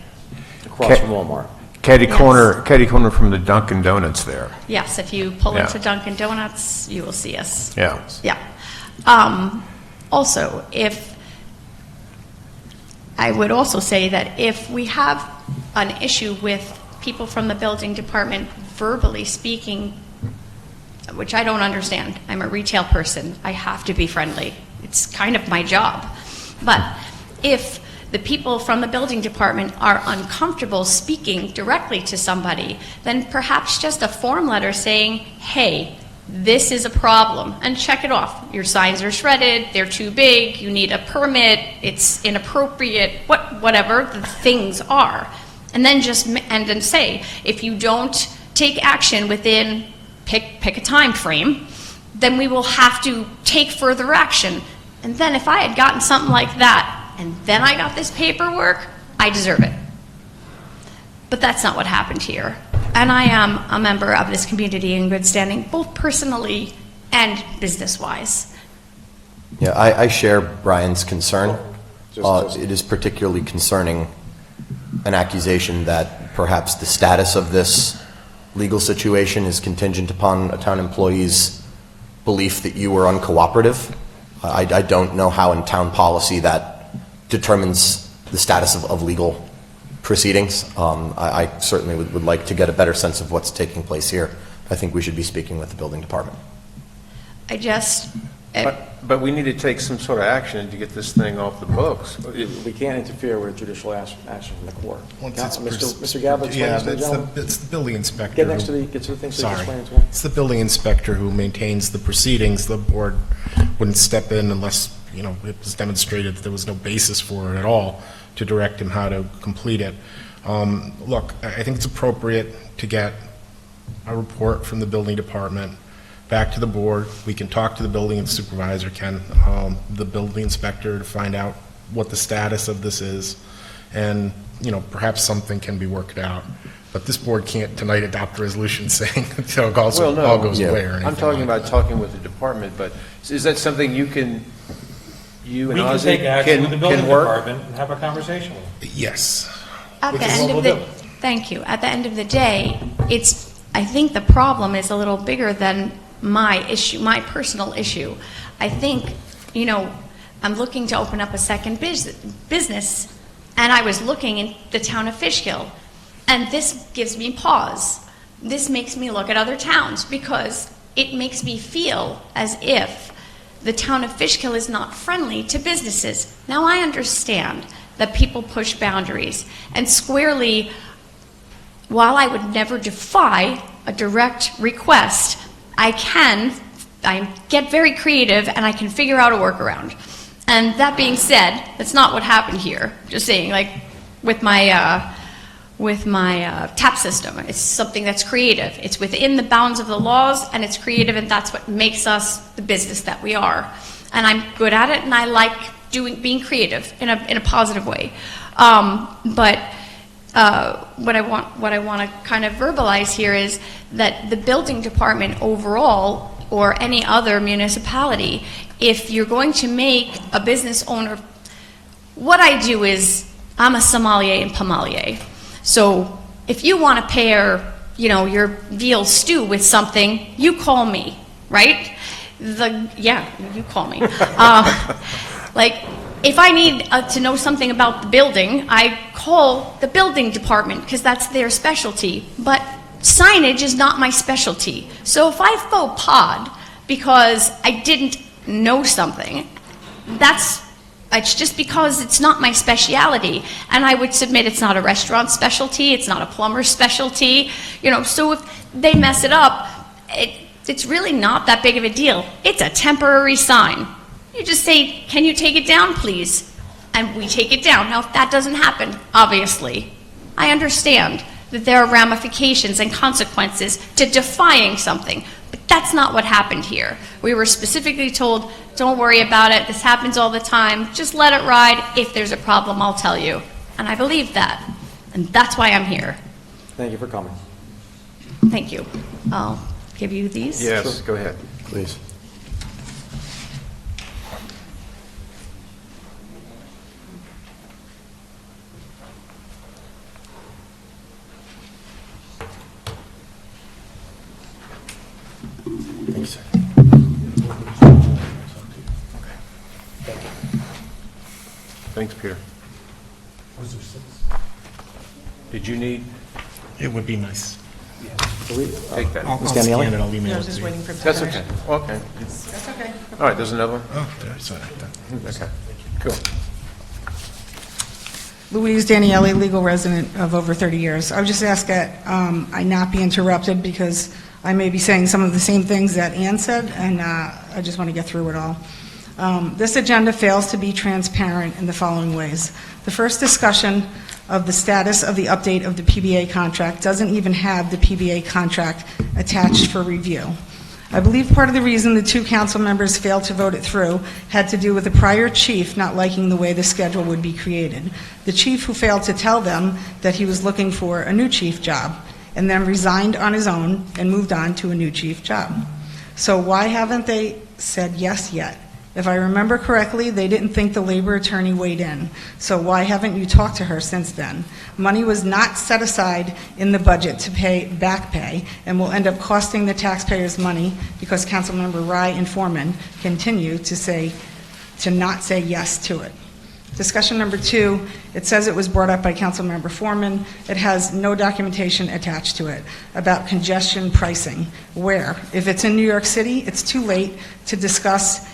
Speaker 1: Across from Walmart.
Speaker 11: Caddy corner from the Dunkin' Donuts there.
Speaker 10: Yes, if you pull into Dunkin' Donuts, you will see us.
Speaker 11: Yeah.
Speaker 10: Yeah. Also, I would also say that if we have an issue with people from the building department verbally speaking, which I don't understand. I'm a retail person. I have to be friendly. It's kind of my job. But if the people from the building department are uncomfortable speaking directly to somebody, then perhaps just a form letter saying, hey, this is a problem, and check it off. Your signs are shredded, they're too big, you need a permit, it's inappropriate, whatever the things are. And then then say, if you don't take action within, pick a time frame, then we will have to take further action. And then if I had gotten something like that, and then I got this paperwork, I deserve it. But that's not what happened here. And I am a member of this community in good standing, both personally and business-wise.
Speaker 2: Yeah, I share Brian's concern. It is particularly concerning, an accusation that perhaps the status of this legal situation is contingent upon a town employee's belief that you were uncooperative. I don't know how in town policy that determines the status of legal proceedings. I certainly would like to get a better sense of what's taking place here. I think we should be speaking with the building department.
Speaker 11: But we need to take some sort of action to get this thing off the books.
Speaker 1: We can't interfere with judicial action from the court.
Speaker 12: Once it's
Speaker 1: Mr. Gabbard, explain
Speaker 12: yeah,
Speaker 1: this to the gentleman.
Speaker 12: it's the building inspector.
Speaker 1: Get to the thing so you can
Speaker 12: Sorry.
Speaker 1: explain it to him.
Speaker 12: It's the building inspector who maintains the proceedings. The board wouldn't step in unless, you know, it was demonstrated that there was no basis for it at all to direct him how to complete it. Look, I think it's appropriate to get a report from the building department back to the board. We can talk to the building supervisor, the building inspector, to find out what the status of this is, and, you know, perhaps something can be worked out. But this board can't tonight adopt a resolution saying so it all goes away or anything.
Speaker 11: I'm talking
Speaker 12: like
Speaker 11: about talking with the department, but is that something you and
Speaker 13: We can
Speaker 11: Ozzy
Speaker 13: take action with the building
Speaker 11: can work?
Speaker 13: department and have a conversation with them.
Speaker 12: Yes.
Speaker 10: At
Speaker 13: Which
Speaker 10: the
Speaker 13: is
Speaker 10: end
Speaker 13: what
Speaker 10: of
Speaker 13: we'll
Speaker 10: the,
Speaker 13: do.
Speaker 10: thank you. At the end of the day, I think the problem is a little bigger than my issue, my personal issue. I think, you know, I'm looking to open up a second business, and I was looking in the town of Fishkill, and this gives me pause. This makes me look at other towns because it makes me feel as if the town of Fishkill is not friendly to businesses. Now, I understand that people push boundaries, and squarely, while I would never defy a direct request, I get very creative and I can figure out a workaround. And that being said, that's not what happened here. Just saying, like with my tap system, it's something that's creative. It's within the bounds of the laws, and it's creative, and that's what makes us the business that we are. And I'm good at it, and I like being creative in a positive way. But what I want to kind of verbalize here is that the building department overall, or any other municipality, if you're going to make a business owner, what I do is I'm a sommelier and pommelier. So if you want to pair, you know, your veal stew with something, you call me, right? You call me. Like, if I need to know something about the building, I call the building department because that's their specialty. But signage is not my specialty. So if I faux pas because I didn't know something, it's just because it's not my speciality. And I would submit it's not a restaurant specialty, it's not a plumber's specialty, you know, so if they mess it up, it's really not that big of a deal. It's a temporary sign. You just say, can you take it down, please? And we take it down. Now, if that doesn't happen, obviously, I understand that there are ramifications and consequences to defying something, but that's not what happened here. We were specifically told, don't worry about it, this happens all the time, just let it ride. If there's a problem, I'll tell you. And I believe that, and that's why I'm here.
Speaker 1: Thank you for coming.
Speaker 10: Thank you. I'll give you these.
Speaker 11: Yes, go ahead.
Speaker 2: Please. Thank you, sir.
Speaker 11: Thanks, Peter. Did you need?
Speaker 12: It would be nice.
Speaker 11: Take that.
Speaker 12: I'll
Speaker 1: Ms.
Speaker 12: scan
Speaker 1: Daniele?
Speaker 12: it, I'll email
Speaker 14: I
Speaker 12: it
Speaker 14: was
Speaker 12: to
Speaker 14: just
Speaker 12: you.
Speaker 14: waiting for.
Speaker 11: That's okay. Okay.
Speaker 14: That's okay.
Speaker 11: All right, there's another one?
Speaker 12: Oh, did I sign it then?
Speaker 11: Okay, cool.
Speaker 14: Louise Daniele, legal resident of over 30 years. I would just ask that I not be interrupted because I may be saying some of the same things that Ann said, and I just want to get through it all. This agenda fails to be transparent in the following ways. The first discussion of the status of the update of the PBA contract doesn't even have the PBA contract attached for review. I believe part of the reason the two council members failed to vote it through had to do with the prior chief not liking the way the schedule would be created. The chief who failed to tell them that he was looking for a new chief job, and then resigned on his own and moved on to a new chief job. So why haven't they said yes yet? If I remember correctly, they didn't think the labor attorney weighed in. So why haven't you talked to her since then? Money was not set aside in the budget to pay back pay and will end up costing the taxpayers money because Councilmember Rye and Foreman continue to not say yes to it. Discussion number 2, it says it was brought up by Councilmember Foreman. It has no documentation attached to it about congestion pricing, where if it's in New York City, it's too late to discuss,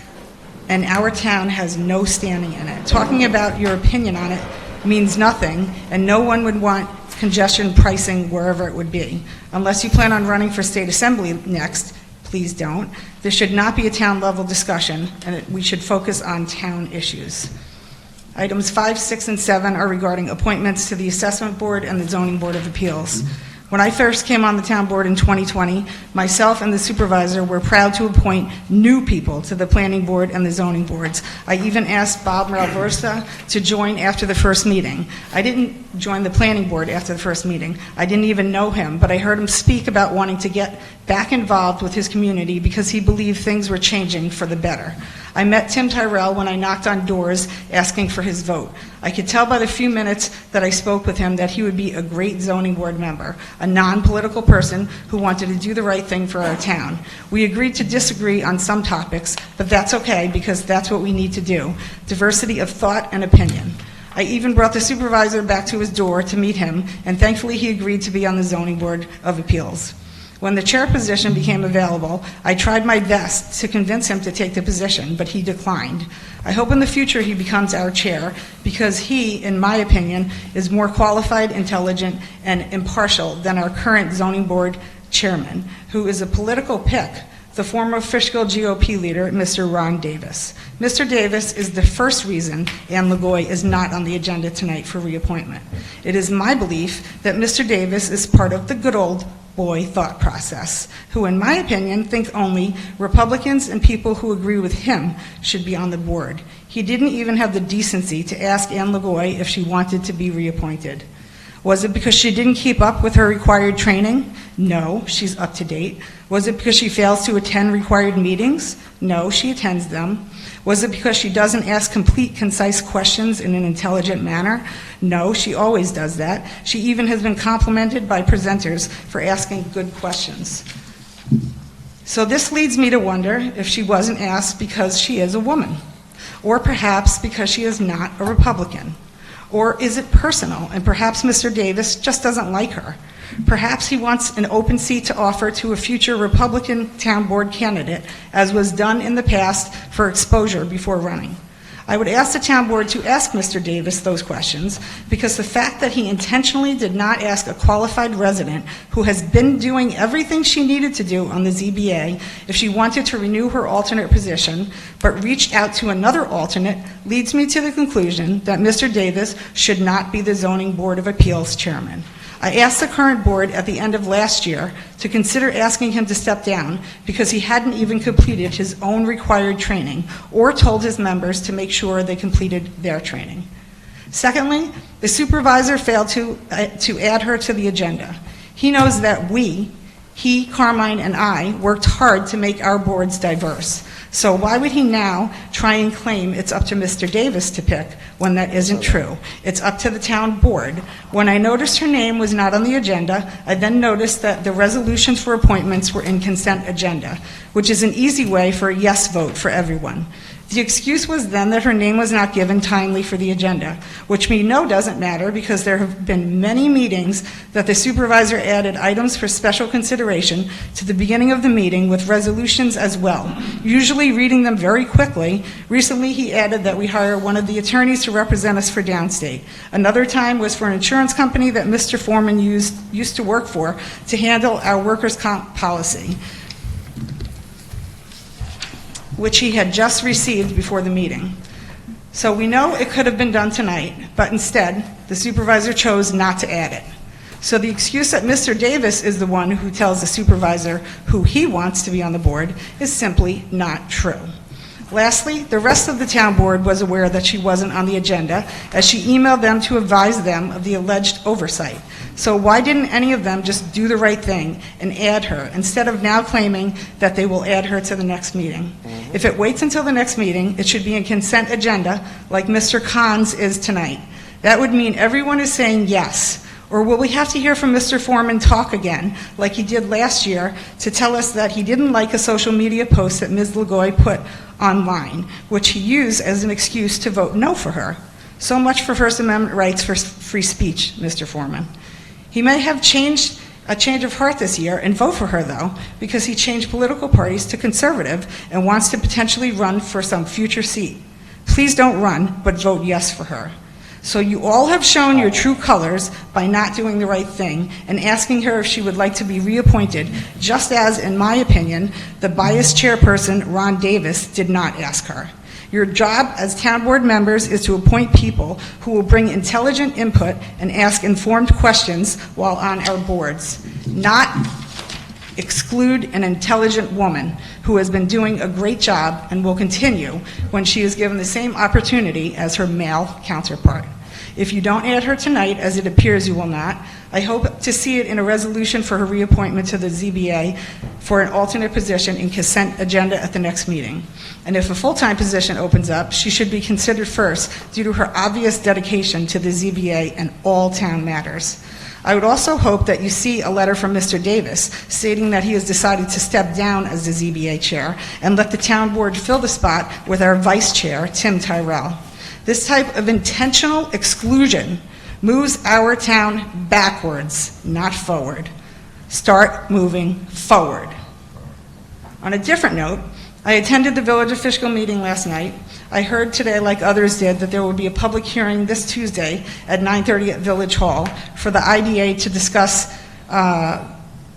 Speaker 14: and our town has no standing in it. Talking about your opinion on it means nothing, and no one would want congestion pricing wherever it would be. Unless you plan on running for state assembly next, please don't. This should not be a town-level discussion, and we should focus on town issues. Items 5, 6, and 7 are regarding appointments to the Assessment Board and the Zoning Board of Appeals. When I first came on the town board in 2020, myself and the supervisor were proud to appoint new people to the planning board and the zoning boards. I even asked Bob Malversa to join after the first meeting. I didn't join the planning board after the first meeting. I didn't even know him, but I heard him speak about wanting to get back involved with his community because he believed things were changing for the better. I met Tim Tyrell when I knocked on doors asking for his vote. I could tell by the few minutes that I spoke with him that he would be a great zoning board member, a non-political person who wanted to do the right thing for our town. We agreed to disagree on some topics, but that's okay because that's what we need to do. Diversity of thought and opinion. I even brought the supervisor back to his door to meet him, and thankfully he agreed to be on the Zoning Board of Appeals. When the chair position became available, I tried my best to convince him to take the position, but he declined. I hope in the future he becomes our chair because he, in my opinion, is more qualified, intelligent, and impartial than our current zoning board chairman, who is a political pick, the former Fishkill GOP leader, Mr. Ron Davis. Mr. Davis is the first reason Ann Lagoy is not on the agenda tonight for reappointment. It is my belief that Mr. Davis is part of the good old boy thought process, who in my opinion think only Republicans and people who agree with him should be on the board. He didn't even have the decency to ask Ann Lagoy if she wanted to be reappointed. Was it because she didn't keep up with her required training? No, she's up to date. Was it because she fails to attend required meetings? No, she attends them. Was it because she doesn't ask complete, concise questions in an intelligent manner? No, she always does that. She even has been complimented by presenters for asking good questions. So this leads me to wonder if she wasn't asked because she is a woman, or perhaps because she is not a Republican. Or is it personal, and perhaps Mr. Davis just doesn't like her? Perhaps he wants an open seat to offer to a future Republican town board candidate, as was done in the past for exposure before running. I would ask the town board to ask Mr. Davis those questions because the fact that he intentionally did not ask a qualified resident who has been doing everything she needed to do on the ZBA if she wanted to renew her alternate position, but reached out to another alternate, leads me to the conclusion that Mr. Davis should not be the Zoning Board of Appeals chairman. I asked the current board at the end of last year to consider asking him to step down because he hadn't even completed his own required training or told his members to make sure they completed their training. Secondly, the supervisor failed to add her to the agenda. He knows that he, Carmine, and I worked hard to make our boards diverse. So why would he now try and claim it's up to Mr. Davis to pick when that isn't true? It's up to the town board. When I noticed her name was not on the agenda, I then noticed that the resolutions for appointments were in consent agenda, which is an easy way for a yes vote for everyone. The excuse was then that her name was not given timely for the agenda, which we know doesn't matter because there have been many meetings that the supervisor added items for special consideration to the beginning of the meeting with resolutions as well, usually reading them very quickly. Recently, he added that we hire one of the attorneys to represent us for downstate. Another time was for an insurance company that Mr. Foreman used to work for to handle our workers' comp policy, which he had just received before the meeting. So we know it could have been done tonight, but instead, the supervisor chose not to add it. So the excuse that Mr. Davis is the one who tells the supervisor who he wants to be on the board is simply not true. Lastly, the rest of the town board was aware that she wasn't on the agenda, as she emailed them to advise them of the alleged oversight. So why didn't any of them just do the right thing and add her, instead of now claiming that they will add her to the next meeting? If it waits until the next meeting, it should be a consent agenda like Mr. Khan's is tonight. That would mean everyone is saying yes. Or will we have to hear from Mr. Foreman talk again, like he did last year, to tell us that he didn't like a social media post that Ms. Lagoy put online, which he used as an excuse to vote no for her? So much for First Amendment rights for free speech, Mr. Foreman. He may have changed a change of heart this year and vote for her, though, because he changed political parties to conservative and wants to potentially run for some future seat. Please don't run, but vote yes for her. So you all have shown your true colors by not doing the right thing and asking her if she would like to be reappointed, just as, in my opinion, the biased chairperson, Ron Davis, did not ask her. Your job as town board members is to appoint people who will bring intelligent input and ask informed questions while on our boards, not exclude an intelligent woman who has been doing a great job and will continue when she is given the same opportunity as her male counterpart. If you don't add her tonight, as it appears you will not, I hope to see it in a resolution for her reappointment to the ZBA for an alternate position in consent agenda at the next meeting. And if a full-time position opens up, she should be considered first due to her obvious dedication to the ZBA and all town matters. I would also hope that you see a letter from Mr. Davis stating that he has decided to step down as the ZBA chair and let the town board fill the spot with our vice chair, Tim Tyrell. This type of intentional exclusion moves our town backwards, not forward. Start moving forward. On a different note, I attended the Village of Fishkill meeting last night. I heard today, like others did, that there will be a public hearing this Tuesday at 9:30 at Village Hall for the IDA to discuss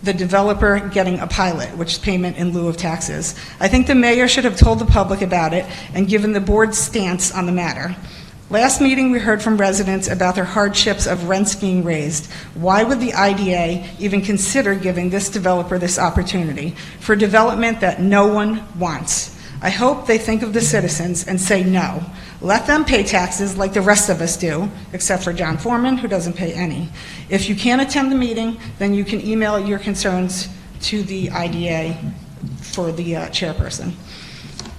Speaker 14: the developer getting a pilot, which is payment in lieu of taxes. I think the mayor should have told the public about it and given the board's stance on the matter. Last meeting, we heard from residents about their hardships of rents being raised. Why would the IDA even consider giving this developer this opportunity for development that no one wants? I hope they think of the citizens and say no. Let them pay taxes like the rest of us do, except for John Foreman, who doesn't pay any. If you can't attend the meeting, then you can email your concerns to the IDA for the chairperson.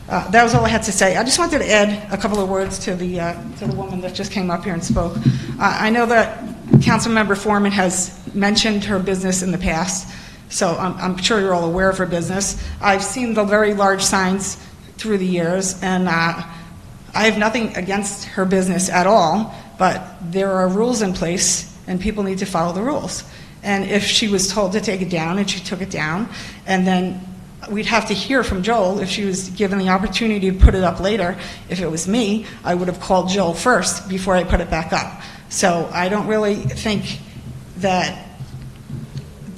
Speaker 14: That was all I had to say. I just wanted to add a couple of words to the woman that just came up here and spoke. I know that Councilmember Foreman has mentioned her business in the past, so I'm sure you're all aware of her business. I've seen the very large signs through the years, and I have nothing against her business at all, but there are rules in place, and people need to follow the rules. And if she was told to take it down, and she took it down, and then we'd have to hear from Joel if she was given the opportunity to put it up later. If it was me, I would have called Joel first before I put it back up. So I don't really think that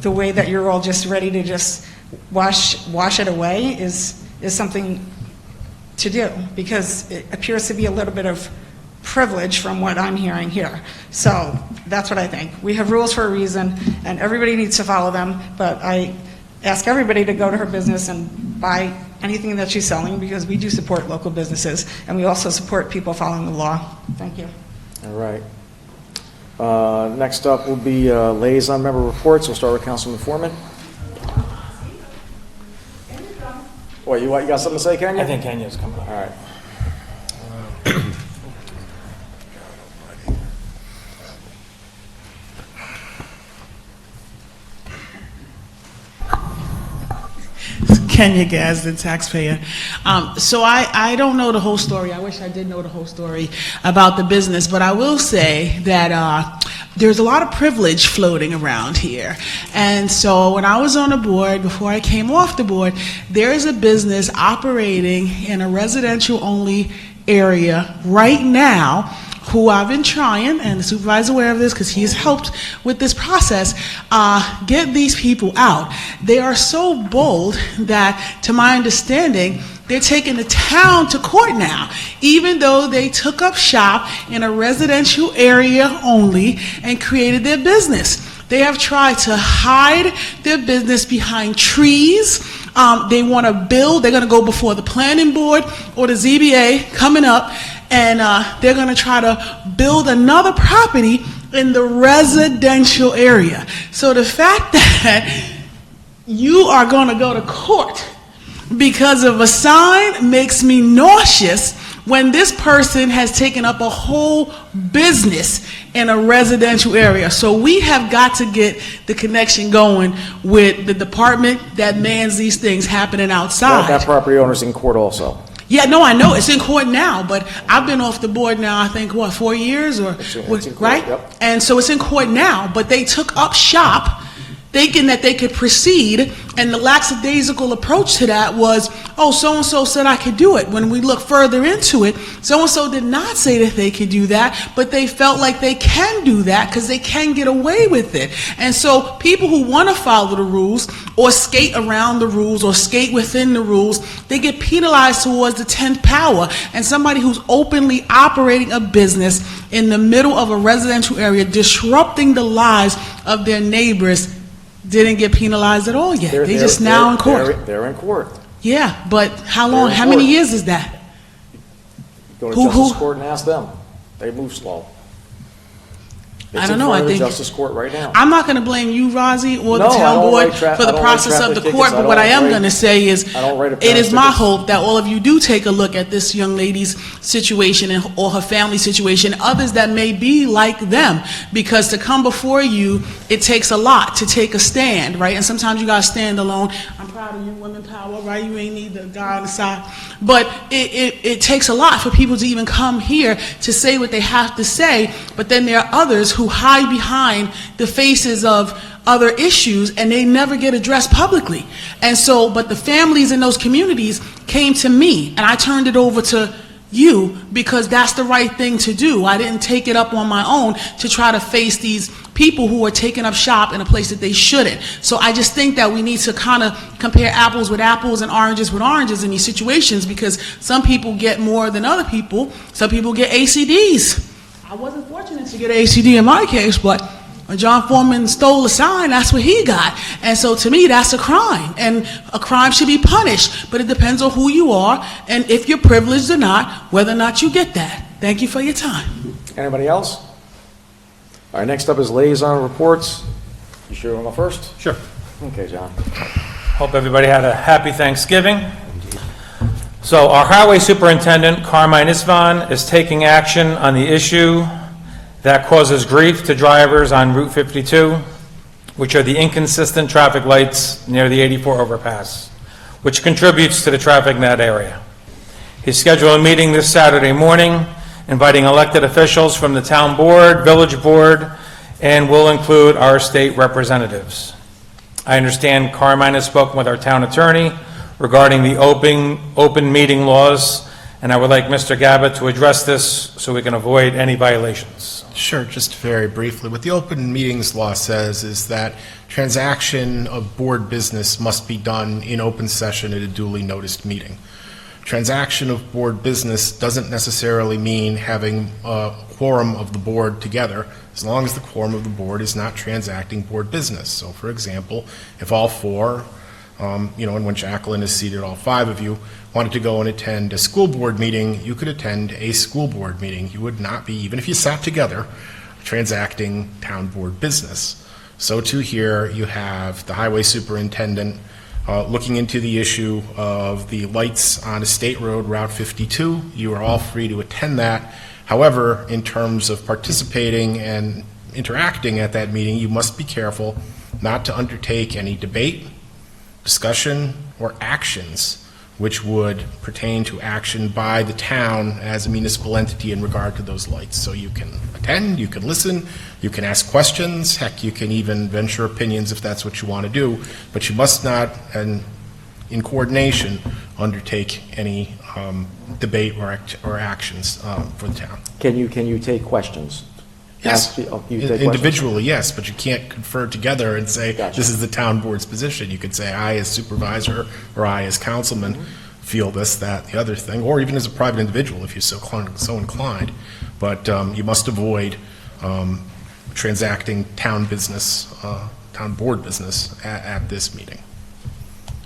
Speaker 14: the way that you're all just ready to just wash it away is something to do, because it appears to be a little bit of privilege from what I'm hearing here. So that's what I think. We have rules for a reason, and everybody needs to follow them, but I ask everybody to go to her business and buy anything that she's selling, because we do support local businesses, and we also support people following the law. Thank you.
Speaker 1: All right. Next up will be liaison member reports. We'll start with Councilman Foreman. What, you got something to say, Kenya?
Speaker 13: I think Kenya's coming up.
Speaker 1: All right.
Speaker 15: Kenya Gadsden, taxpayer. So I don't know the whole story. I wish I did know the whole story about the business, but I will say that there's a lot of privilege floating around here. And so when I was on the board, before I came off the board, there is a business operating in a residential-only area right now who I've been trying, and the supervisor's aware of this because he's helped with this process, get these people out. They are so bold that, to my understanding, they're taking the town to court now, even though they took up shop in a residential area only and created their business. They have tried to hide their business behind trees. They want to build, they're going to go before the planning board or the ZBA coming up, and they're going to try to build another property in the residential area. So the fact that you are going to go to court because of a sign makes me nauseous when this person has taken up a whole business in a residential area. So we have got to get the connection going with the department that mans these things happening outside.
Speaker 1: That property owner's in court also.
Speaker 15: Yeah, no, I know, it's in court now, but I've been off the board now, I think, what, 4 years, or,
Speaker 1: It's in court,
Speaker 15: right?
Speaker 1: yep.
Speaker 15: And so it's in court now, but they took up shop thinking that they could proceed, and the lackadaisical approach to that was, oh, so-and-so said I could do it. When we look further into it, so-and-so did not say that they could do that, but they felt like they can do that because they can get away with it. And so people who want to follow the rules or skate around the rules or skate within the rules, they get penalized towards the 10th power. And somebody who's openly operating a business in the middle of a residential area, disrupting the lives of their neighbors, didn't get penalized at all yet. They're just now in court.
Speaker 1: They're in court.
Speaker 15: Yeah, but how long,
Speaker 1: in
Speaker 15: how many
Speaker 1: court.
Speaker 15: years is that?
Speaker 1: Go to justice court and ask them. They move slow.
Speaker 15: I don't know, I think.
Speaker 1: It's in front of the justice court right now.
Speaker 15: I'm not going to blame you, Rozzy, or the
Speaker 1: No, I
Speaker 15: town
Speaker 1: don't
Speaker 15: board
Speaker 1: write
Speaker 15: for the
Speaker 1: I don't
Speaker 15: process
Speaker 1: write
Speaker 15: of the
Speaker 1: traffic
Speaker 15: court,
Speaker 1: tickets.
Speaker 15: but what I am going to say is,
Speaker 1: I don't write
Speaker 15: it is my
Speaker 1: tickets.
Speaker 15: hope that all of you do take a look at this young lady's situation or her family situation, others that may be like them, because to come before you, it takes a lot to take a stand, right? And sometimes you got to stand alone. I'm proud of you, women power, right? You ain't need the guy on the side. But it takes a lot for people to even come here to say what they have to say, but then there are others who hide behind the faces of other issues and they never get addressed publicly. And so, but the families in those communities came to me and I turned it over to you because that's the right thing to do. I didn't take it up on my own to try to face these people who are taking up shop in a place that they shouldn't. So I just think that we need to kind of compare apples with apples and oranges with oranges in these situations, because some people get more than other people. Some people get ACDs. I wasn't fortunate to get an ACD in my case, but when John Foreman stole a sign, that's what he got. And so to me, that's a crime. And a crime should be punished. But it depends on who you are and if you're privileged or not, whether or not you get that. Thank you for your time.
Speaker 1: Anybody else? All right, next up is liaison reports. You sure you want to go first?
Speaker 13: Sure.
Speaker 1: Okay, John.
Speaker 13: Hope everybody had a happy Thanksgiving. So our highway superintendent, Carmine Isvan, is taking action on the issue that causes grief to drivers on Route 52, which are the inconsistent traffic lights near the 84 overpass, which contributes to the traffic in that area. He's scheduled a meeting this Saturday morning, inviting elected officials from the town board, village board, and will include our state representatives. I understand Carmine has spoken with our town attorney regarding the open meeting laws, and I would like Mr. Gabbett to address this so we can avoid any violations.
Speaker 12: Sure, just very briefly. What the open meetings law says is that transaction of board business must be done in open session at a duly noticed meeting. Transaction of board business doesn't necessarily mean having a quorum of the board together, as long as the quorum of the board is not transacting board business. So, for example, if all four, and when Jacqueline is seated, all five of you wanted to go and attend a school board meeting, you could attend a school board meeting. You would not be, even if you sat together, transacting town board business. So too here, you have the highway superintendent looking into the issue of the lights on a state road, Route 52. You are all free to attend that. However, in terms of participating and interacting at that meeting, you must be careful not to undertake any debate, discussion, or actions which would pertain to action by the town as a municipal entity in regard to those lights. So you can attend, you can listen, you can ask questions, heck, you can even venture opinions if that's what you want to do, but you must not, and in coordination, undertake any debate or actions for the town.
Speaker 1: Can you take questions?
Speaker 12: Yes,
Speaker 1: you take
Speaker 12: individually, yes, but you can't confer together and say,
Speaker 1: Gotcha.
Speaker 12: This is the town board's position. You could say, I as supervisor or I as councilman feel this, that, the other thing, or even as a private individual if you're so inclined. But you must avoid transacting town business, town board business at this meeting.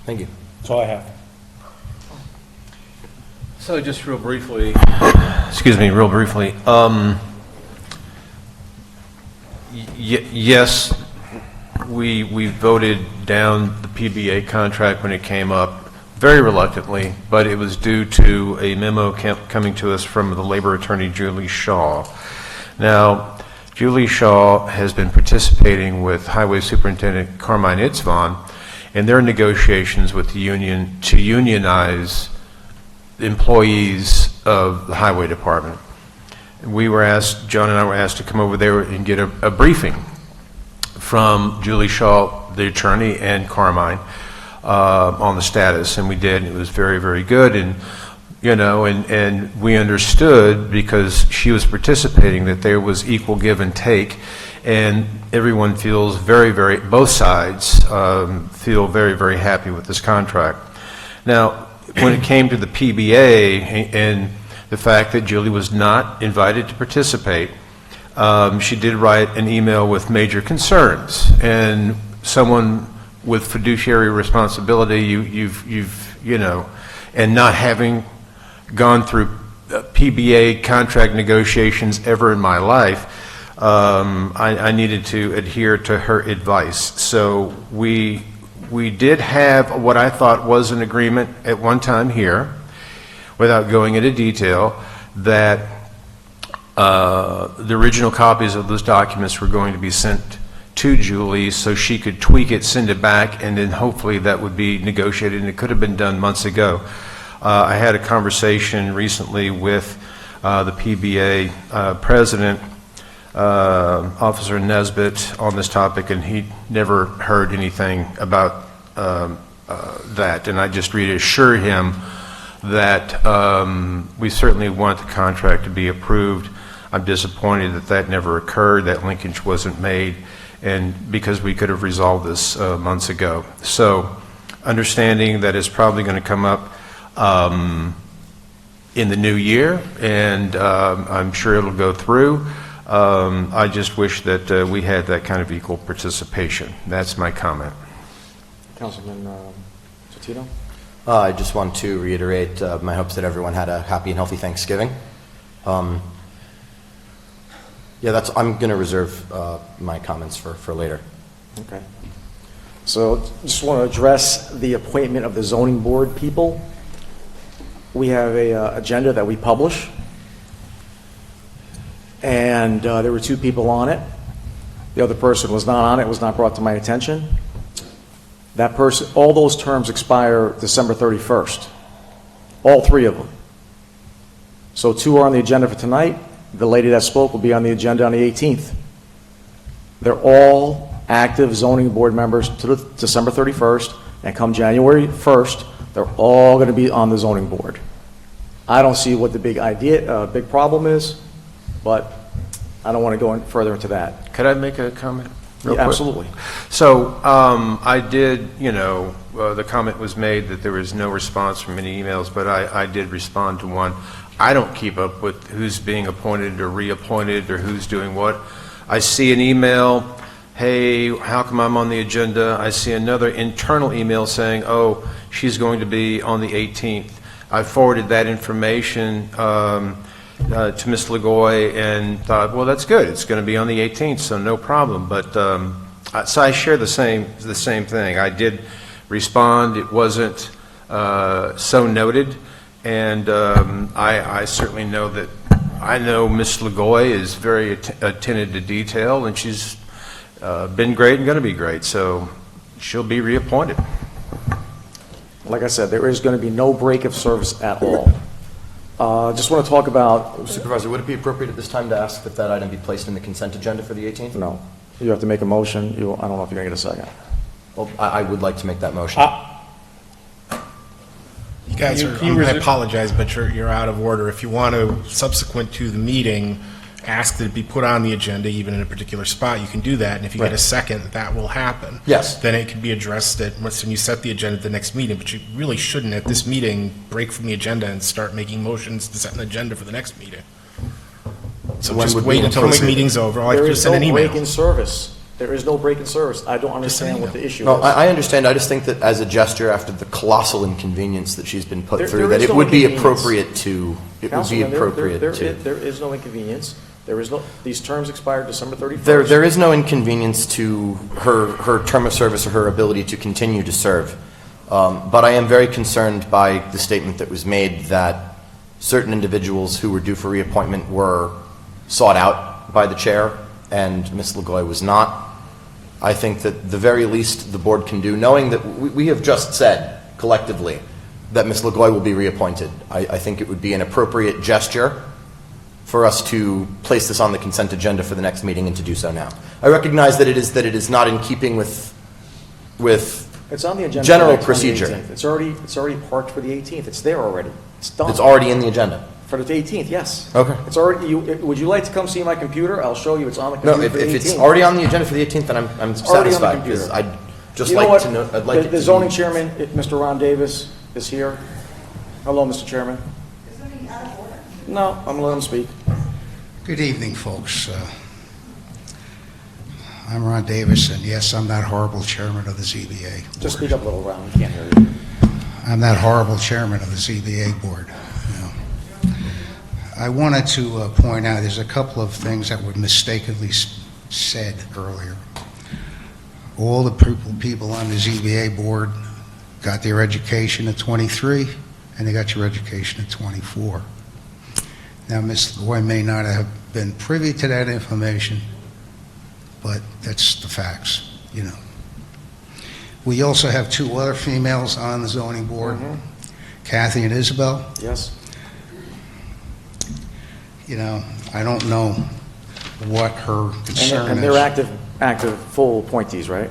Speaker 2: Thank you.
Speaker 13: That's all I have.
Speaker 11: So just real briefly, real briefly, yes, we voted down the PBA contract when it came up, very reluctantly, but it was due to a memo coming to us from the labor attorney, Julie Shaw. Now, Julie Shaw has been participating with Highway Superintendent Carmine Itzvan in their negotiations with the union to unionize employees of the Highway Department. We were asked, John and I were asked to come over there and get a briefing from Julie Shaw, the attorney, and Carmine on the status, and we did, and it was very, very good. And and we understood, because she was participating, that there was equal give and take, and everyone feels both sides feel very, very happy with this contract. Now, when it came to the PBA and the fact that Julie was not invited to participate, she did write an email with major concerns, and someone with fiduciary responsibility, and not having gone through PBA contract negotiations ever in my life, I needed to adhere to her advice. So we did have what I thought was an agreement at one time here, without going into detail, that the original copies of those documents were going to be sent to Julie so she could tweak it, send it back, and then hopefully that would be negotiated, and it could have been done months ago. I had a conversation recently with the PBA president, Officer Nesbitt, on this topic, and he never heard anything about that, and I just reassured him that we certainly want the contract to be approved. I'm disappointed that that never occurred, that linkage wasn't made, and because we could have resolved this months ago. So, understanding that it's probably going to come up in the new year, and I'm sure it'll go through. I just wish that we had that kind of equal participation. That's my comment.
Speaker 1: Councilman Totino?
Speaker 2: I just want to reiterate my hopes that everyone had a happy and healthy Thanksgiving. I'm going to reserve my comments for later.
Speaker 1: Okay. So just want to address the appointment of the zoning board people. We have a agenda that we publish, and there were 2 people on it. The other person was not on it, was not brought to my attention. That person, all those terms expire December 31st. All 3 of them. So 2 are on the agenda for tonight. The lady that spoke will be on the agenda on the 18th. They're all active zoning board members to December 31st, and come January 1st, they're all going to be on the zoning board. I don't see what the big problem is, but I don't want to go in further into that.
Speaker 11: Could I make a comment? Real quick?
Speaker 1: Absolutely.
Speaker 11: So I did, the comment was made that there was no response from any emails, but I did respond to one. I don't keep up with who's being appointed or reappointed or who's doing what. I see an email, hey, how come I'm on the agenda? I see another internal email saying, oh, she's going to be on the 18th. I forwarded that information to Ms. Lagoy and thought, well, that's good. It's going to be on the 18th, so no problem. But so I share the same thing. I did respond. It wasn't so noted, and I certainly know that I know Ms. Lagoy is very attentive to detail, and she's been great and going to be great. So she'll be reappointed.
Speaker 1: Like I said, there is going to be no break of service at all. Just want to talk about...
Speaker 2: Supervisor, would it be appropriate at this time to ask that that item be placed in the consent agenda for the 18th?
Speaker 1: No. You have to make a motion. I don't know if you're going to get a second.
Speaker 2: Well, I would like to make that motion.
Speaker 12: You guys I apologize, but you're out of order. If you want to, subsequent to the meeting, ask that it be put on the agenda, even in a particular spot, you can do that, and if you get a second, that will happen.
Speaker 2: Yes.
Speaker 12: Then it can be addressed when you set the agenda at the next meeting, but you really shouldn't, at this meeting, break from the agenda and start making motions to set an agenda for the next meeting. So
Speaker 2: When
Speaker 12: just
Speaker 2: would be
Speaker 12: wait until this
Speaker 2: appropriate?
Speaker 12: meeting's over. I'll have
Speaker 1: There
Speaker 12: to
Speaker 1: is
Speaker 12: send
Speaker 1: no
Speaker 12: an email.
Speaker 1: break in service. There is no break in service. I don't understand what the issue is.
Speaker 2: No, I understand. I just think that as a gesture after the colossal inconvenience that she's been put
Speaker 1: There-
Speaker 2: through,
Speaker 1: there
Speaker 2: that
Speaker 1: is
Speaker 2: it
Speaker 1: no
Speaker 2: would be
Speaker 1: inconvenience.
Speaker 2: appropriate to, it would be
Speaker 1: Councilman,
Speaker 2: appropriate to.
Speaker 1: there is no inconvenience. There is no, these terms expired December 31st.
Speaker 2: There is no inconvenience to her term of service or her ability to continue to serve. But I am very concerned by the statement that was made that certain individuals who were due for reappointment were sought out by the chair, and Ms. Lagoy was not. I think that the very least the board can do, knowing that we have just said collectively that Ms. Lagoy will be reappointed, I think it would be an appropriate gesture for us to place this on the consent agenda for the next meeting and to do so now. I recognize that it is not in keeping with
Speaker 1: It's on the agenda.
Speaker 2: general
Speaker 1: for the
Speaker 2: procedure.
Speaker 1: 18th. It's already parked for the 18th. It's there already. It's done.
Speaker 2: It's already in the agenda.
Speaker 1: For the 18th, yes.
Speaker 2: Okay.
Speaker 1: It's already, would you like to come see my computer? I'll show you. It's on the
Speaker 2: No,
Speaker 1: computer for the
Speaker 2: if
Speaker 1: 18th.
Speaker 2: it's already on the agenda for the 18th, then I'm
Speaker 1: It's already on the
Speaker 2: satisfied, because
Speaker 1: computer.
Speaker 2: I'd just
Speaker 1: You know
Speaker 2: like
Speaker 1: what?
Speaker 2: to know, I'd like it to
Speaker 1: The
Speaker 2: be-
Speaker 1: zoning chairman, Mr. Ron Davis, is here. Hello, Mr. Chairman. No, I'm going to let him speak.
Speaker 16: Good evening, folks. I'm Ron Davis, and yes, I'm that horrible chairman of the ZBA.
Speaker 1: Just speak up a little, Ron. We can't hear you.
Speaker 16: I'm that horrible chairman of the ZBA board. you know. I wanted to point out, there's a couple of things that were mistakenly said earlier. All the people on the ZBA board got their education at 23, and they got your education at 24. Now, Ms. Loy may not have been privy to that information, but that's the facts, you know. We also have two other females on the zoning board, Kathy and Isabel.
Speaker 1: Yes.
Speaker 16: You know, I don't know what her concern
Speaker 1: And
Speaker 16: is.
Speaker 1: they're active, full appointees, right?